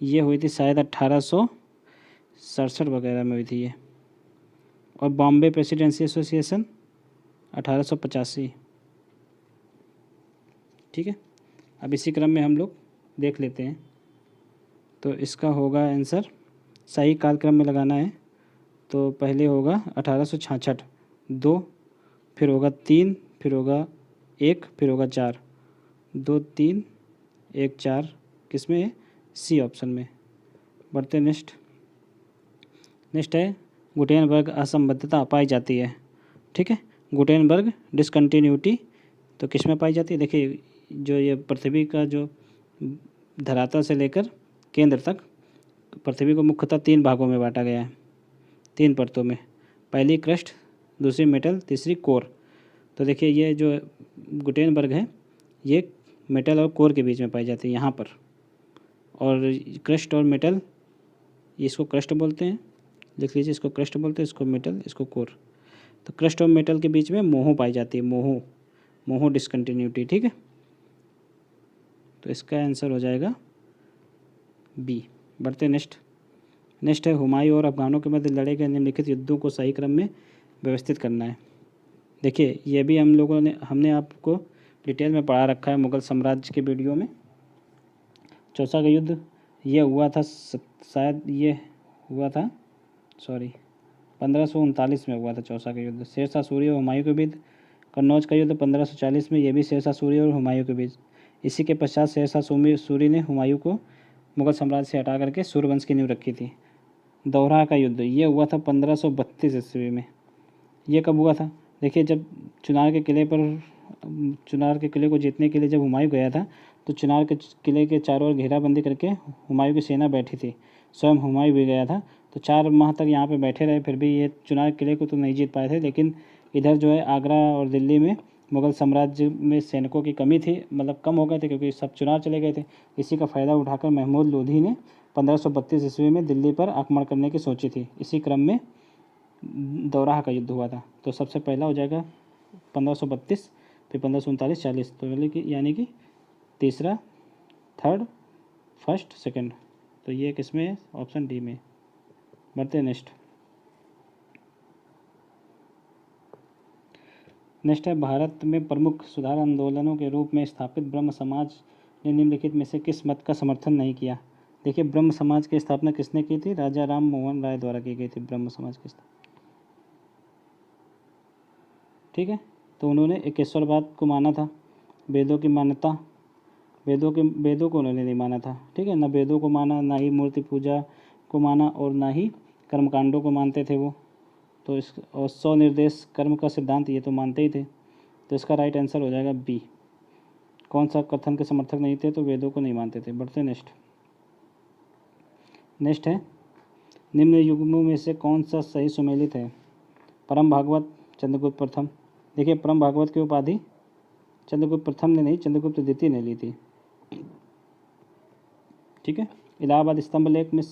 A: ये हुई थी शायद 1867 वगैरह में हुई थी ये। और बॉम्बे प्रेसिडेंसी एसोसिएशन 1885। ठीक है, अब इसी क्रम में हम लोग देख लेते हैं। तो इसका होगा आंसर, सही कालक्रम में लगाना है। तो पहले होगा 1866, 2, फिर होगा 3, फिर होगा 1, फिर होगा 4। 2, 3, 1, 4 किस में है? सी ऑप्शन में। बढ़ते नेक्स्ट है गुटेनबर्ग असंबद्धता पाई जाती है। ठीक है, गुटेनबर्ग डिसकंटिन्यूटी तो किस में पाई जाती है? देखिए जो ये पृथ्वी का जो धरातल से लेकर केंद्र तक पृथ्वी को मुख्यतः 3 भागों में बांटा गया है, 3 परतों में। पहली क्रस्ट, दूसरी मेटल, तीसरी कोर। तो देखिए ये जो गुटेनबर्ग है ये मेटल और कोर के बीच में पाई जाती है यहाँ पर। और क्रस्ट और मेटल, इसको क्रस्ट बोलते हैं, लिख लीजिए, इसको क्रस्ट बोलते हैं, इसको मेटल, इसको कोर। तो क्रस्ट और मेटल के बीच में मोहो पाई जाती है, मोहो डिसकंटिन्यूटी। ठीक है, तो इसका आंसर हो जाएगा बी। बढ़ते नेक्स्ट है हुमायूं और अफगानों के मध्य लड़े गए निम्नलिखित युद्धों को सही क्रम में व्यवस्थित करना है। देखिए ये भी हमने आपको डिटेल में पढ़ा रखा है मुग़ल साम्राज्य के वीडियो में। चौसा का युद्ध ये हुआ था शायद, ये हुआ था 1539 में हुआ था चौसा का युद्ध। शेरशाह सूरी और हुमायूं के बीच। कन्नौज का युद्ध 1540 में, ये भी शेरशाह सूरी और हुमायूं के बीच। इसी के पश्चात शेरशाह सूरी ने हुमायूं को मुग़ल साम्राज्य से हटा करके सूर्यवंश की नींव रखी थी। दोहरा का युद्ध ये हुआ था 1532 ईस्वी में। ये कब हुआ था? देखिए जब चुनार के किले को जीतने के लिए जब हुमायूं गया था तो चुनार के किले के चारों ओर घेराबंदी करके हुमायूं की सेना बैठी थी। स्वयं हुमायूं भी गया था। तो 4 माह तक यहाँ पे बैठे रहे, फिर भी ये चुनार किले को तो नहीं जीत पाए थे। लेकिन इधर जो है आगरा और दिल्ली में मुग़ल साम्राज्य में सैनिकों की कमी थी, मतलब कम हो गए थे क्योंकि सब चुनार चले गए थे। इसी का फ़ायदा उठाकर महमूद लोधी ने 1532 ईस्वी में दिल्ली पर आक्रमण करने की सोची थी। इसी क्रम में दोराहा का युद्ध हुआ था। तो सबसे पहला हो जाएगा 1532, फिर 1539, 40। तो यानी कि तीसरा, थर्ड, फर्स्ट, सेकंड। तो ये किस में है? ऑप्शन डी में। बढ़ते नेक्स्ट है भारत में प्रमुख सुधार आंदोलनों के रूप में स्थापित ब्रह्म समाज ने निम्नलिखित में से किस मत का समर्थन नहीं किया? देखिए ब्रह्म समाज की स्थापना किसने की थी? राजा राम मोहन राय द्वारा की गई थी ब्रह्म समाज की स्थापना। ठीक है, तो उन्होंने एकेश्वरवाद को माना था, वेदों की मान्यता, वेदों को उन्होंने नहीं माना था। ठीक है, ना वेदों को माना, ना ही मूर्ति पूजा को माना, और ना ही कर्मकांडों को मानते थे वो। तो और 100 निर्देश कर्म का सिद्धांत ये तो मानते ही थे। तो इसका राइट आंसर हो जाएगा बी। कौन सा कथन के समर्थक नहीं थे? तो वेदों को नहीं मानते थे। बढ़ते नेक्स्ट है निम्न युग्मों में से कौन सा सही सुमेलित है? परम भागवत, चंद्रगुप्त प्रथम। देखिए परम भागवत की उपाधि चंद्रगुप्त प्रथम ने नहीं, चंद्रगुप्त द्वितीय ने ली थी। ठीक है, इलाहाबाद स्तंभ लेख में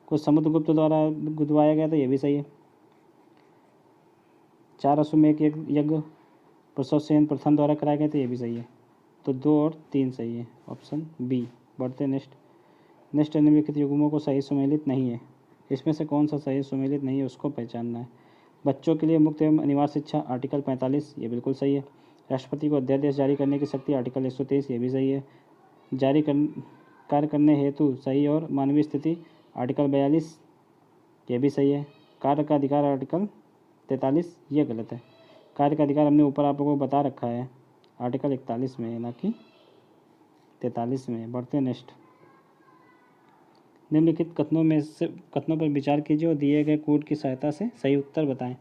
A: को समुद्रगुप्त द्वारा गुदवाया गया था, ये भी सही है। 4 अश्वमेध यज्ञ प्रसवसेन प्रथम द्वारा कराए गए थे, ये भी सही है। तो 2 और 3 सही है, ऑप्शन बी। बढ़ते नेक्स्ट निम्नलिखित युग्मों को सही सुमेलित नहीं है। इसमें से कौन सा सही सुमेलित नहीं है उसको पहचानना है। बच्चों के लिए मुफ्त एवं अनिवार्य शिक्षा, आर्टिकल 45, ये बिल्कुल सही है। राष्ट्रपति को अध्यादेश जारी करने की शक्ति, आर्टिकल 123, ये भी सही है। कार्य करने हेतु सही और मानवीय स्थिति, आर्टिकल 42, ये भी सही है। कार्य का अधिकार, आर्टिकल 43, ये गलत है। कार्य का अधिकार हमने ऊपर आप लोगों को बता रखा है, आर्टिकल 41 में है, ना कि 43 में। बढ़ते नेक्स्ट निम्नलिखित कथनों पर विचार कीजिए और दिए गए कोड की सहायता से सही उत्तर बताएं।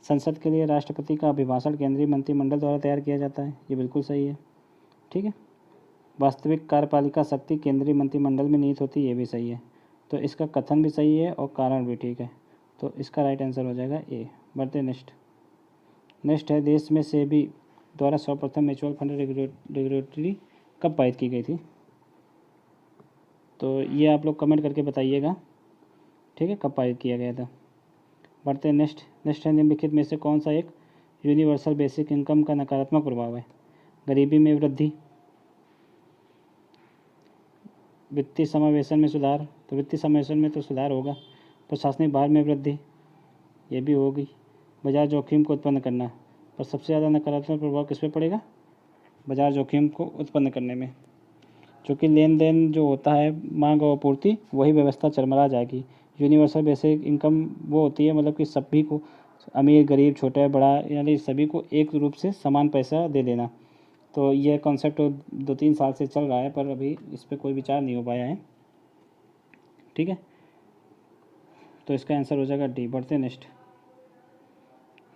A: संसद के लिए राष्ट्रपति का अभिभाषण केंद्रीय मंत्रिमंडल द्वारा तैयार किया जाता है, ये बिल्कुल सही है। ठीक है, वास्तविक कार्यपालिका शक्ति केंद्रीय मंत्रिमंडल में निहित होती है, ये भी सही है। तो इसका कथन भी सही है और कारण भी ठीक है। तो इसका राइट आंसर हो जाएगा ए। बढ़ते नेक्स्ट है देश में से भी द्वारा सर्वप्रथम म्यूचुअल फंड रेगुलेटरी कब पारित की गई थी? तो ये आप लोग कमेंट करके बताइएगा, ठीक है, कब पारित किया गया था। बढ़ते हैं नेक्स्ट है, निम्नलिखित में से कौन सा एक यूनिवर्सल बेसिक इनकम का नकारात्मक प्रभाव है? गरीबी में वृद्धि, वित्तीय समावेशन में सुधार, तो वित्तीय समावेशन में तो सुधार होगा। प्रशासनिक भार में वृद्धि, ये भी होगी। बाजार जोखिम को उत्पन्न करना, पर सबसे ज़्यादा नकारात्मक प्रभाव किस पे पड़ेगा? बाजार जोखिम को उत्पन्न करने में, क्योंकि लेन देन जो होता है मांग और आपूर्ति, वही व्यवस्था चरमरा जाएगी। यूनिवर्सल बेसिक इनकम वो होती है मतलब कि सभी को, अमीर गरीब छोटा बड़ा यानी सभी को एक रूप से समान पैसा दे देना। तो यह कॉन्सेप्ट 2-3 साल से चल रहा है, पर अभी इस पर कोई विचार नहीं हो पाया है, ठीक है। तो इसका आंसर हो जाएगा डी। बढ़ते हैं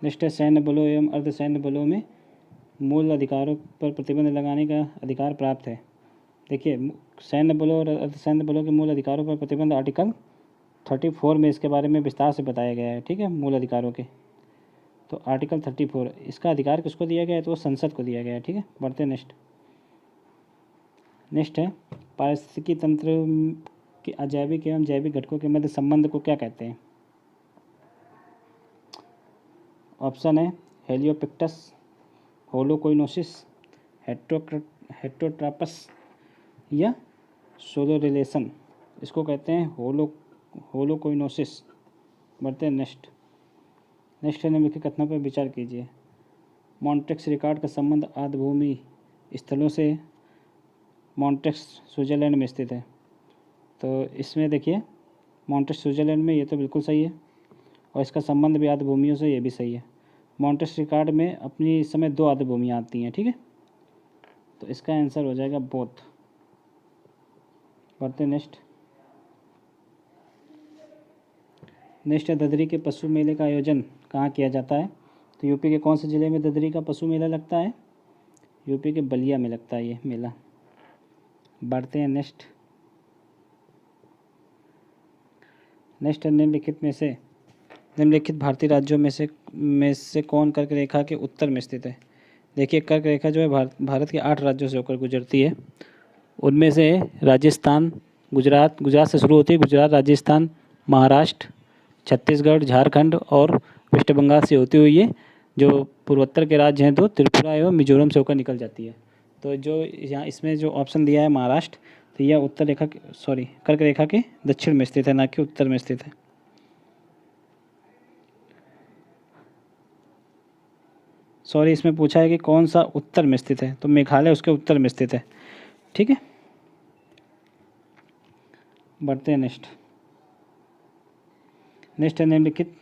A: नेक्स्ट है, सैन्य बलों एवं अर्धसैन्य बलों में मूल अधिकारों पर प्रतिबंध लगाने का अधिकार प्राप्त है। देखिए, सैन्य बलों और अर्धसैन्य बलों के मूल अधिकारों पर प्रतिबंध आर्टिकल 34 में इसके बारे में विस्तार से बताया गया है, ठीक है, मूल अधिकारों के। तो आर्टिकल 34, इसका अधिकार किसको दिया गया है? तो वो संसद को दिया गया है, ठीक है। बढ़ते हैं नेक्स्ट है, पारिस्थितिकी तंत्र के अजैविक एवं जैविक घटकों के मध्य संबंध को क्या कहते हैं? ऑप्शन है हेलियोपिक्टस, होलोकोइनोसिस, हेटरोट्रापस या सोलो रिलेशन। इसको कहते हैं होलोकोइनोसिस। बढ़ते हैं नेक्स्ट है, निम्नलिखित कथनों पर विचार कीजिए। मॉन्ट्रेक्स रिकॉर्ड का संबंध आर्द्रभूमि स्थलों से मॉन्ट्रेक्स स्विट्जरलैंड में स्थित है। तो इसमें देखिए, मॉन्ट्रेक्स स्विट्जरलैंड में, ये तो बिल्कुल सही है, और इसका संबंध भी आर्द्रभूमियों से, ये भी सही है। मॉन्ट्रेक्स रिकॉर्ड में अपनी इस समय 2 आर्द्रभूमियाँ आती हैं, ठीक है। तो इसका आंसर हो जाएगा बोथ। बढ़ते नेक्स्ट है, ददरी के पशु मेले का आयोजन कहाँ किया जाता है? तो यूपी के कौन से ज़िले में ददरी का पशु मेला लगता है? यूपी के बलिया में लगता है ये मेला। बढ़ते हैं नेक्स्ट है, निम्नलिखित भारतीय राज्यों में से कौन कर्क रेखा के उत्तर में स्थित है? देखिए, कर्क रेखा जो है भारत के 8 राज्यों से होकर गुजरती है। उनमें से राजस्थान, गुजरात से शुरू होती है, गुजरात, राजस्थान, महाराष्ट्र, छत्तीसगढ़, झारखंड और वेस्ट बंगाल से होती हुई है जो पूर्वोत्तर के राज्य हैं तो त्रिपुरा एवं मिजोरम से होकर निकल जाती है। तो जो यहाँ इसमें जो ऑप्शन दिया है महाराष्ट्र, तो यह उत्तर रेखा कर्क रेखा के दक्षिण में स्थित है, ना कि उत्तर में स्थित है। इसमें पूछा है कि कौन सा उत्तर में स्थित है, तो मेघालय उसके उत्तर में स्थित है, ठीक है। बढ़ते हैं नेक्स्ट है, निम्नलिखित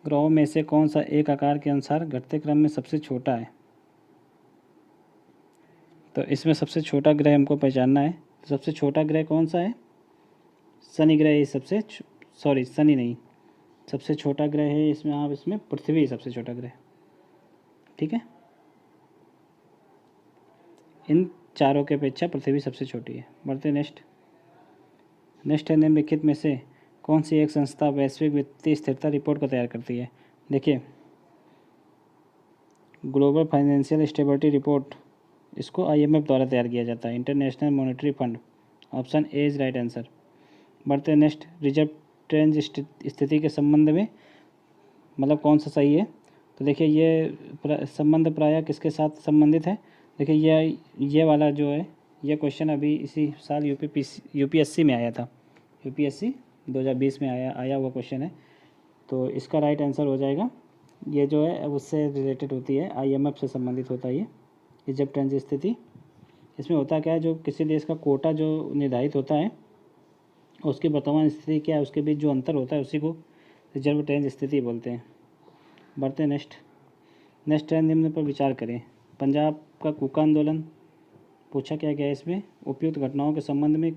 A: ग्रहों में से कौन सा एक आकार के अनुसार घटते क्रम में सबसे छोटा है? तो इसमें सबसे छोटा ग्रह हमको पहचानना है। तो सबसे छोटा ग्रह कौन सा है? शनि ग्रह ही शनि नहीं, सबसे छोटा ग्रह है इसमें, आप इसमें पृथ्वी सबसे छोटा ग्रह, ठीक है। इन चारों के अपेक्षा पृथ्वी सबसे छोटी है। बढ़ते नेक्स्ट है, निम्नलिखित में से कौन सी एक संस्था वैश्विक वित्तीय स्थिरता रिपोर्ट को तैयार करती है? देखिए, ग्लोबल फाइनेंशियल स्टेबिलिटी रिपोर्ट, इसको IMF द्वारा तैयार किया जाता है, international monetary fund. Option A is right answer. बढ़ते नेक्स्ट, रिजर्व ट्रेंज स्थिति के संबंध में मतलब कौन सा सही है? तो देखिए, ये संबंध प्रायः किसके साथ संबंधित है? देखिए, ये वाला जो है, ये क्वेश्चन अभी इसी साल UPSC में आया था, UPSC 2020 में आया हुआ क्वेश्चन है। तो इसका राइट आंसर हो जाएगा, ये जो है उससे रिलेटेड होती है, IMF से संबंधित होता है ये रिजर्व ट्रेंज स्थिति। इसमें होता क्या है, जो किसी देश का कोटा जो निर्धारित होता है उसकी वर्तमान स्थिति क्या है, उसके बीच जो अंतर होता है उसी को रिजर्व ट्रेंज स्थिति बोलते हैं। बढ़ते नेक्स्ट है, निम्न पर विचार करें। पंजाब का कूका आंदोलन पूछा क्या गया है इसमें? उपयुक्त घटनाओं के संबंध में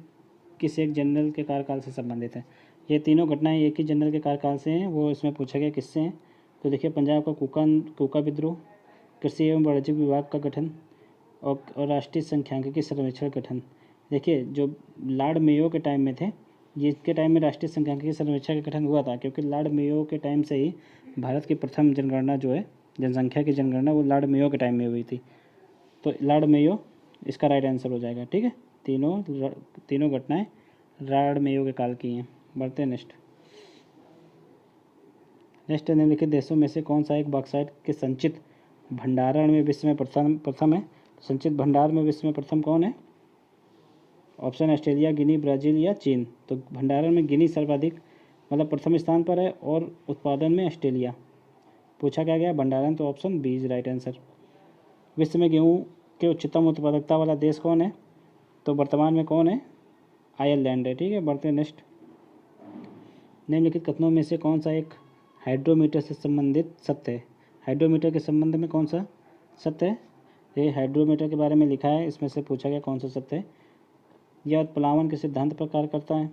A: किस एक जनरल के कार्यकाल से संबंधित है? ये तीनों घटनाएं एक ही जनरल के कार्यकाल से हैं, वो इसमें पूछा गया किससे हैं। तो देखिए, पंजाब का कूका विद्रोह, कृषि एवं वाणिज्य विभाग का गठन और राष्ट्रीय संख्यांकिकी सर्वेक्षण गठन। देखिए, जो लॉर्ड मेयो के टाइम में थे, जिसके टाइम में राष्ट्रीय संख्यांकिकी सर्वेक्षण का गठन हुआ था, क्योंकि लॉर्ड मेयो के टाइम से ही भारत की प्रथम जनगणना जो है, जनसंख्या की जनगणना, वो लॉर्ड मेयो के टाइम में हुई थी। तो लॉर्ड मेयो इसका राइट आंसर हो जाएगा। ठीक है, तीनों घटनाएं लॉर्ड मेयो के काल की हैं। बढ़ते हैं नेक्स्ट। निम्नलिखित देशों में से कौन सा एक बॉक्साइट के संचित भंडारण में विश्व में प्रथम है? संचित भंडार में विश्व में प्रथम कौन है? ऑप्शन ऑस्ट्रेलिया, गिनी, ब्राज़ील या चीन। तो भंडारण में गिनी सर्वाधिक मतलब प्रथम स्थान पर है और उत्पादन में ऑस्ट्रेलिया। पूछा क्या गया भंडारण, तो option B is right answer. विश्व में गेहूं के उच्चतम उत्पादकता वाला देश कौन है? तो वर्तमान में कौन है? आयरलैंड है। ठीक है, बढ़ते हैं नेक्स्ट। निम्नलिखित कथनों में से कौन सा एक हाइड्रोमीटर से संबंधित सत्य है? हाइड्रोमीटर के संबंध में कौन सा सत्य है? ये हाइड्रोमीटर के बारे में लिखा है, इसमें से पूछा गया कौन सा सत्य है। यह उत्प्लावन के सिद्धांत पर कार्य करता है।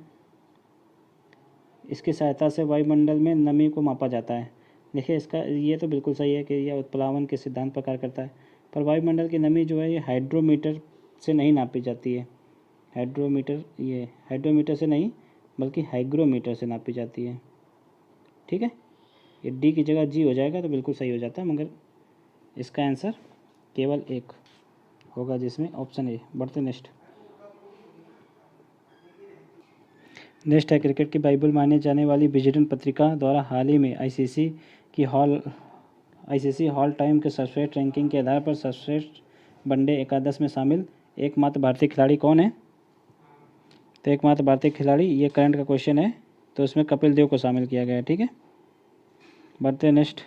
A: इसकी सहायता से वायुमंडल में नमी को मापा जाता है। देखिए इसका ये तो बिल्कुल सही है कि यह उत्प्लावन के सिद्धांत पर कार्य करता है, पर वायुमंडल की नमी जो है ये हाइड्रोमीटर से नहीं नापी जाती है। हाइड्रोमीटर से नहीं बल्कि हाइग्रोमीटर से नापी जाती है। ठीक है, ये डी की जगह जी हो जाएगा तो बिल्कुल सही हो जाता है, मगर इसका आंसर केवल एक होगा जिसमें ऑप्शन ए। बढ़ते नेक्स्ट है क्रिकेट की बाइबल माने जाने वाली विजडन पत्रिका द्वारा हाल ही में आईसीसी हॉल टाइम के सर्वश्रेष्ठ रैंकिंग के आधार पर सर्वश्रेष्ठ वनडे एकादश में शामिल एकमात्र भारतीय खिलाड़ी कौन है? तो एकमात्र भारतीय खिलाड़ी, ये करंट का क्वेश्चन है, तो इसमें कपिल देव को शामिल किया गया है। ठीक है, बढ़ते हैं नेक्स्ट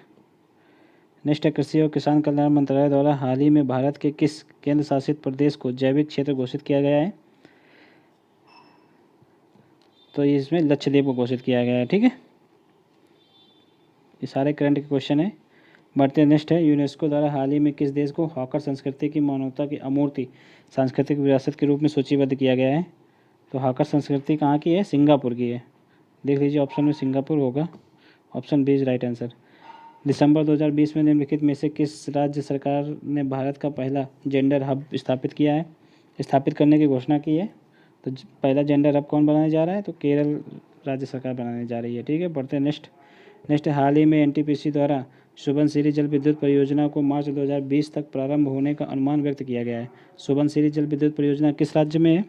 A: है कृषि और किसान कल्याण मंत्रालय द्वारा हाल ही में भारत के किस केंद्र शासित प्रदेश को जैविक क्षेत्र घोषित किया गया है? तो इसमें लक्षद्वीप को घोषित किया गया है। ठीक है, ये सारे करंट के क्वेश्चन है। बढ़ते नेक्स्ट है यूनेस्को द्वारा हाल ही में किस देश को हॉकर संस्कृति की मानवता की अमूर्त सांस्कृतिक विरासत के रूप में सूचीबद्ध किया गया है? तो हॉकर संस्कृति कहाँ की है? सिंगापुर की है। देख लीजिए ऑप्शन में सिंगापुर होगा, option B is right answer. दिसंबर 2020 में निम्नलिखित में से किस राज्य सरकार ने भारत का पहला जेंडर हब स्थापित करने की घोषणा की है? तो पहला जेंडर हब कौन बनाने जा रहा है? तो केरल राज्य सरकार बनाने जा रही है। ठीक है, बढ़ते हैं नेक्स्ट हाल ही में एनटीपीसी द्वारा सुबनसिरी जल विद्युत परियोजना को मार्च 2020 तक प्रारंभ होने का अनुमान व्यक्त किया गया है। सुबनसिरी जल विद्युत परियोजना किस राज्य में है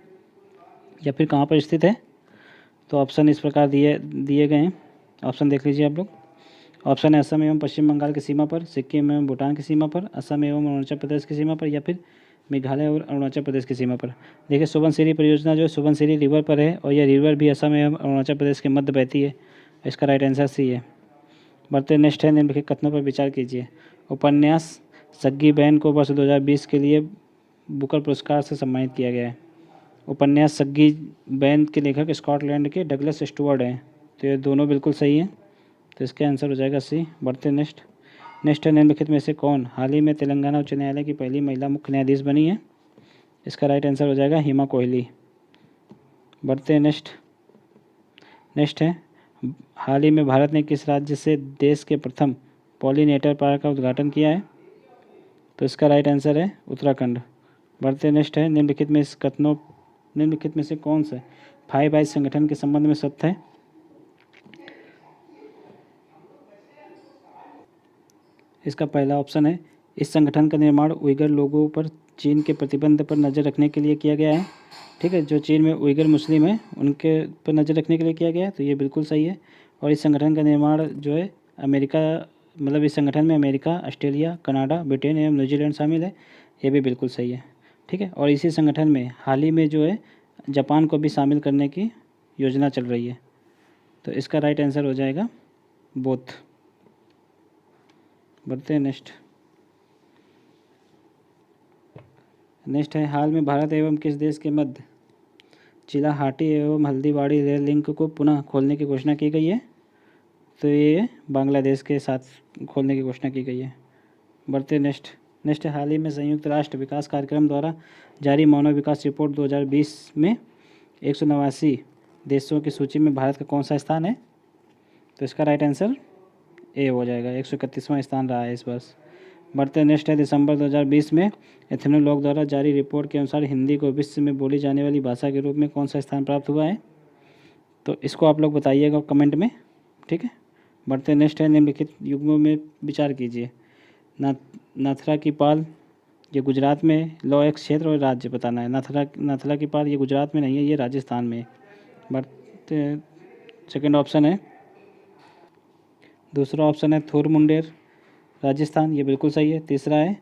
A: या फिर कहाँ पर स्थित है? तो ऑप्शन इस प्रकार दिए गए हैं, ऑप्शन देख लीजिए आप लोग। ऑप्शन है असम एवं पश्चिम बंगाल की सीमा पर, सिक्किम एवं भूटान की सीमा पर, असम एवं अरुणाचल प्रदेश की सीमा पर, या फिर मेघालय और अरुणाचल प्रदेश की सीमा पर। देखिए सुबनसिरी परियोजना जो है सुबनसिरी रिवर पर है और यह रिवर भी असम एवं अरुणाचल प्रदेश के मध्य बहती है। इसका राइट आंसर सी है। बढ़ते नेक्स्ट है निम्नलिखित कथनों पर विचार कीजिए। उपन्यास सग्गी बहन को वर्ष 2020 के लिए बुकर पुरस्कार से सम्मानित किया गया है। उपन्यास सग्गी बहन के लेखक स्कॉटलैंड के डगलस स्टुअर्ट हैं, तो ये दोनों बिल्कुल सही हैं, तो इसका आंसर हो जाएगा सी। बढ़ते नेक्स्ट है निम्नलिखित में से कौन हाल ही में तेलंगाना उच्च न्यायालय की पहली महिला मुख्य न्यायाधीश बनी है? इसका राइट आंसर हो जाएगा हिमा कोहली। बढ़ते नेक्स्ट है हाल ही में भारत ने किस राज्य से देश के प्रथम पॉलिनेटर पार्क का उद्घाटन किया है? तो इसका राइट आंसर है उत्तराखंड। बढ़ते नेक्स्ट है निम्नलिखित में से कौन सा 5 आइज संगठन के संबंध में सत्य है? इसका पहला ऑप्शन है इस संगठन का निर्माण उइगर लोगों पर चीन के प्रतिबंध पर नज़र रखने के लिए किया गया है। ठीक है, जो चीन में उइगर मुस्लिम है उनके पर नज़र रखने के लिए किया गया है, तो ये बिल्कुल सही है। और इस संगठन का निर्माण जो है इस संगठन में अमेरिका, ऑस्ट्रेलिया, कनाडा, ब्रिटेन एवं न्यूजीलैंड शामिल है, ये भी बिल्कुल सही है। ठीक है, और इसी संगठन में हाल ही में जो है जापान को भी शामिल करने की योजना चल रही है, तो इसका राइट आंसर हो जाएगा बोथ। बढ़ते हैं नेक्स्ट है हाल में भारत एवं किस देश के मध्य चिलाहाटी एवं हल्दीबाड़ी रेल लिंक को पुनः खोलने की घोषणा की गई है? तो ये बांग्लादेश के साथ खोलने की घोषणा की गई है। बढ़ते नेक्स्ट है हाल ही में संयुक्त राष्ट्र विकास कार्यक्रम द्वारा जारी मानव विकास रिपोर्ट 2020 में 189 देशों की सूची में भारत का कौन सा स्थान है? तो इसका राइट आंसर ए हो जाएगा, 131वां स्थान रहा है इस वर्ष। बढ़ते नेक्स्ट है दिसंबर 2020 में एथनोलॉग द्वारा जारी रिपोर्ट के अनुसार हिंदी को विश्व में बोली जाने वाली भाषा के रूप में कौन सा स्थान प्राप्त हुआ है? तो इसको आप लोग बताइएगा कमेंट में। ठीक है, बढ़ते नेक्स्ट है निम्नलिखित युग्मों में विचार कीजिए। नाथरा की पाल ये गुजरात में। लौ एक क्षेत्र और राज्य बताना है। नाथला की पार ये गुजरात में नहीं है, ये राजस्थान में है। बट सेकेंड ऑप्शन है। दूसरा ऑप्शन है थोर मुंडेर राजस्थान, ये बिल्कुल सही है। तीसरा है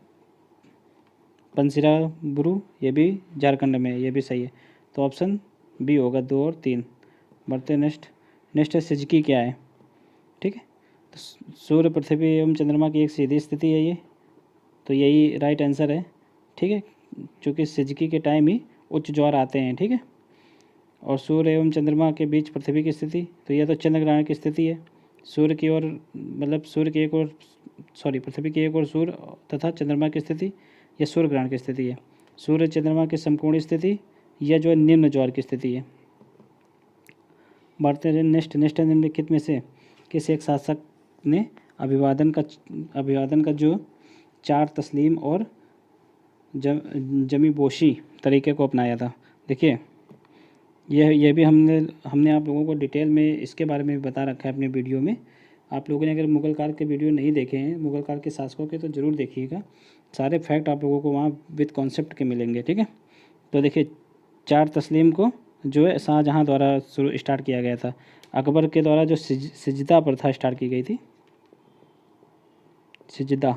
A: पंसिराबुरु, ये भी झारखंड में है, ये भी सही है। तो ऑप्शन बी होगा 2 और 3। बढ़ते नेक्स्ट है सिजकी क्या है, ठीक है। तो सूर्य, पृथ्वी एवं चंद्रमा की एक सीधी स्थिति है ये, तो यही राइट आंसर है, ठीक है। चूँकि सिजकी के टाइम ही उच्च ज्वार आते हैं, ठीक है। और सूर्य एवं चंद्रमा के बीच पृथ्वी की स्थिति, तो यह तो चंद्र ग्रहण की स्थिति है। सूर्य की ओर मतलब सूर्य की एक ओर पृथ्वी की एक ओर सूर्य तथा चंद्रमा की स्थिति, यह सूर्य ग्रहण की स्थिति है। सूर्य चंद्रमा की समकोणीय स्थिति, यह जो है निम्न ज्वार की स्थिति है। बढ़ते हैं नेक्स्ट निम्नलिखित में से किस एक शासक ने अभिवादन का जो 4 तस्लीम और जमीबोशी तरीके को अपनाया था। देखिए यह भी हमने आप लोगों को डिटेल में इसके बारे में बता रखा है अपने वीडियो में। आप लोगों ने अगर मुगल काल के वीडियो नहीं देखे हैं, मुगल काल के शासकों के, तो ज़रूर देखिएगा। सारे फैक्ट आप लोगों को वहाँ विद कॉन्सेप्ट के मिलेंगे, ठीक है। तो देखिए 4 तस्लीम को जो है शाहजहाँ द्वारा स्टार्ट किया गया था। अकबर के द्वारा जो सिजदा प्रथा स्टार्ट की गई थी, सिजदा,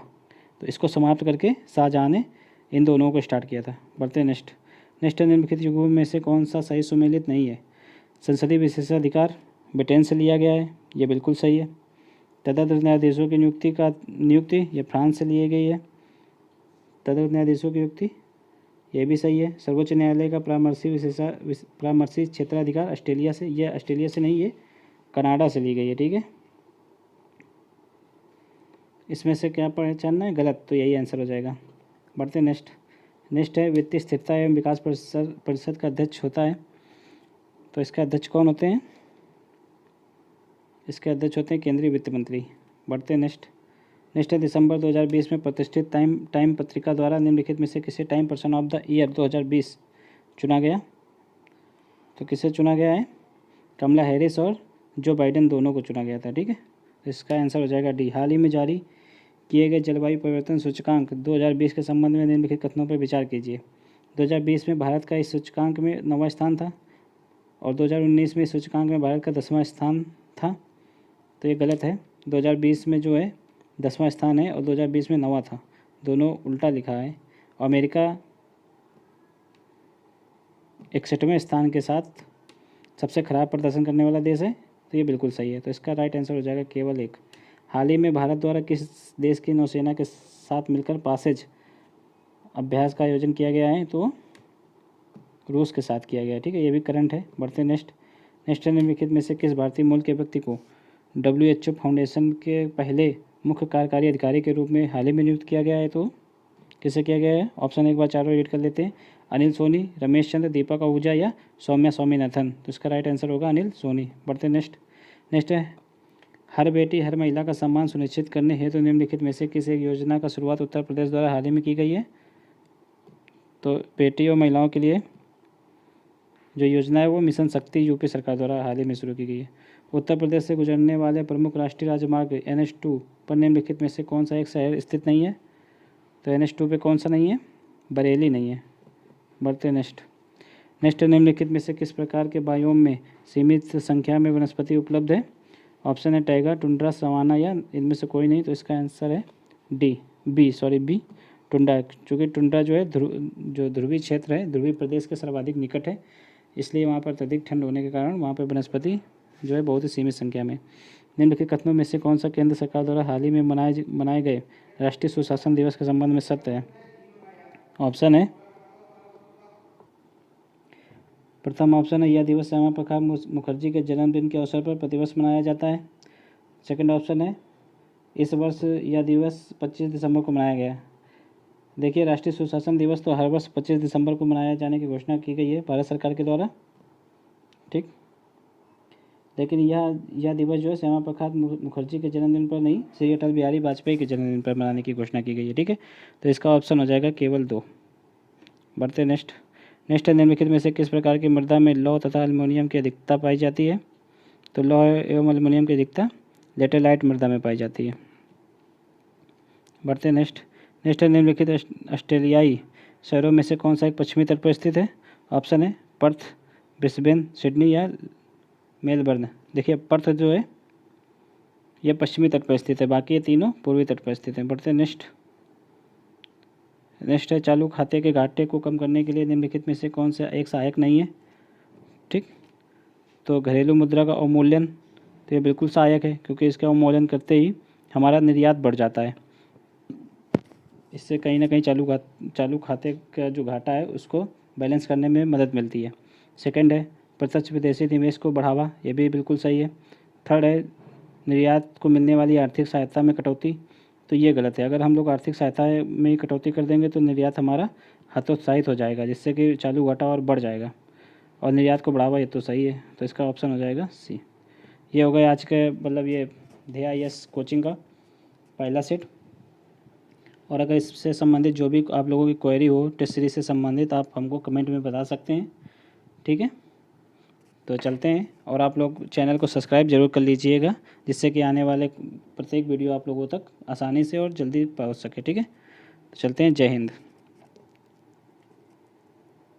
A: तो इसको समाप्त करके शाहजहाँ ने इन दोनों को स्टार्ट किया था। बढ़ते नेक्स्ट निम्नलिखित युगों में से कौन सा सही सुमेलित नहीं है। संसदीय विशेषाधिकार ब्रिटेन से लिया गया है, ये बिल्कुल सही है। तदर्थ न्यायाधीशों की नियुक्ति ये फ्रांस से ली गई है। तदर्थ न्यायाधीशों की नियुक्ति ये भी सही है। सर्वोच्च न्यायालय का परामर्शी क्षेत्राधिकार ऑस्ट्रेलिया से, यह ऑस्ट्रेलिया से नहीं, ये कनाडा से ली गई है, ठीक है। इसमें से क्या पहचानना है गलत, तो यही आंसर हो जाएगा। बढ़ते नेक्स्ट है वित्तीय स्थिरता एवं विकास परिषद का अध्यक्ष होता है, तो इसका अध्यक्ष कौन होते हैं। इसके अध्यक्ष होते हैं केंद्रीय वित्त मंत्री। बढ़ते नेक्स्ट है दिसंबर 2020 में प्रतिष्ठित टाइम पत्रिका द्वारा निम्नलिखित में से किसे time person of the year 2020 चुना गया। तो किसे चुना गया है, कमला हैरिस और जो बाइडेन दोनों को चुना गया था, ठीक है। तो इसका आंसर हो जाएगा डी। हाल ही में जारी किए गए जलवायु परिवर्तन सूचकांक 2020 के संबंध में निम्नलिखित कथनों पर विचार कीजिए। 2020 में भारत का इस सूचकांक में 9वां स्थान था और 2019 में इस सूचकांक में भारत का 10वां स्थान था, तो ये गलत है। 2020 में जो है 10वां स्थान है और 2020 में 9वां था, दोनों उल्टा लिखा है। अमेरिका 61वें स्थान के साथ सबसे खराब प्रदर्शन करने वाला देश है, तो ये बिल्कुल सही है। तो इसका राइट आंसर हो जाएगा केवल 1। हाल ही में भारत द्वारा किस देश की नौसेना के साथ मिलकर पासेज अभ्यास का आयोजन किया गया है, तो रूस के साथ किया गया है, ठीक है। ये भी करंट है। बढ़ते नेक्स्ट निम्नलिखित में से किस भारतीय मूल के व्यक्ति को WHO फाउंडेशन के पहले मुख्य कार्यकारी अधिकारी के रूप में हाल ही में नियुक्त किया गया है, तो किसे किया गया है। ऑप्शन एक बार चारों रीड कर लेते हैं। अनिल सोनी, रमेश चंद्र, दीपक आहूजा या सौम्या स्वामीनाथन। तो इसका राइट आंसर होगा अनिल सोनी। बढ़ते नेक्स्ट है हर बेटी हर महिला का सम्मान सुनिश्चित करने हेतु तो निम्नलिखित में से किस एक योजना का शुरुआत उत्तर प्रदेश द्वारा हाल ही में की गई है। तो बेटी और महिलाओं के लिए जो योजना है वो मिशन शक्ति यूपी सरकार द्वारा हाल ही में शुरू की गई है। उत्तर प्रदेश से गुजरने वाले प्रमुख राष्ट्रीय राजमार्ग NH2 पर निम्नलिखित में से कौन सा एक शहर स्थित नहीं है। तो NH2 पे कौन सा नहीं है, बरेली नहीं है। बढ़ते नेक्स्ट निम्नलिखित में से किस प्रकार के बायोम में सीमित संख्या में वनस्पति उपलब्ध है। ऑप्शन है टैगा, टुंड्रा, सवाना या इनमें से कोई नहीं। तो इसका आंसर है बी टुंड्रा। चूँकि टुंड्रा जो है जो ध्रुवीय क्षेत्र है, ध्रुवीय प्रदेश के सर्वाधिक निकट है, इसलिए वहाँ पर अत्यधिक ठंड होने के कारण वहाँ पर वनस्पति जो है बहुत ही सीमित संख्या में। निम्नलिखित कथनों में से कौन सा केंद्र सरकार द्वारा हाल ही में मनाए गए राष्ट्रीय सुशासन दिवस के संबंध में सत्य है। ऑप्शन है प्रथम ऑप्शन है यह दिवस श्यामा प्रसाद मुखर्जी के जन्मदिन के अवसर पर प्रतिवर्ष मनाया जाता है। सेकंड ऑप्शन है इस वर्ष यह दिवस 25 दिसंबर को मनाया गया। देखिए राष्ट्रीय सुशासन दिवस तो हर वर्ष 25 दिसंबर को मनाए जाने की घोषणा की गई है भारत सरकार के द्वारा, ठीक। लेकिन यह दिवस जो है श्यामा प्रसाद मुखर्जी के जन्मदिन पर नहीं, श्री अटल बिहारी वाजपेयी के जन्मदिन पर मनाने की घोषणा की गई है, ठीक है। तो इसका ऑप्शन हो जाएगा केवल 2। बढ़ते नेक्स्ट निम्नलिखित में से किस प्रकार की मृदा में लौह तथा एल्युमिनियम की अधिकता पाई जाती है। तो लौह एवं एल्युमिनियम की अधिकता लेटेराइट मृदा में पाई जाती है। बढ़ते नेक्स्ट नेक्स्ट है निम्नलिखित ऑस्ट्रेलियाई शहरों में से कौन सा एक पश्चिमी तट पर स्थित है। ऑप्शन है पर्थ, ब्रिस्बेन, सिडनी या मेलबर्न। देखिए पर्थ जो है यह पश्चिमी तट पर स्थित है, बाकी ये तीनों पूर्वी तट पर स्थित हैं। बढ़ते हैं नेक्स्ट है चालू खाते के घाटे को कम करने के लिए निम्नलिखित में से कौन सा एक सहायक नहीं है। ठीक, तो घरेलू मुद्रा का अवमूल्यन, तो ये बिल्कुल सहायक है क्योंकि इसका अवमूल्यन करते ही हमारा निर्यात बढ़ जाता है। इससे कहीं ना कहीं चालू खाते का जो घाटा है उसको बैलेंस करने में मदद मिलती है। सेकंड है प्रत्यक्ष विदेशी निवेश को बढ़ावा, ये भी बिल्कुल सही है। थर्ड है निर्यात को मिलने वाली आर्थिक सहायता में कटौती, तो ये गलत है। अगर हम लोग आर्थिक सहायता में कटौती कर देंगे तो निर्यात हमारा हतोत्साहित हो जाएगा, जिससे कि चालू घाटा और बढ़ जाएगा। और निर्यात को बढ़ावा, ये तो सही है, तो इसका ऑप्शन हो जाएगा सी। ये हो गया आज के मतलब ये DIS कोचिंग का पहला सेट। और अगर इससे संबंधित जो भी आप लोगों की क्वेरी हो टेस्ट सीरीज से संबंधित, आप हमको कमेंट में बता सकते हैं। ठीक है, तो चलते हैं। और आप लोग चैनल को सब्सक्राइब जरूर कर लीजिएगा, जिससे कि आने वाले प्रत्येक वीडियो आप लोगों तक आसानी से और जल्दी पहुंच सके। ठीक है, तो चलते हैं। जय हिंद।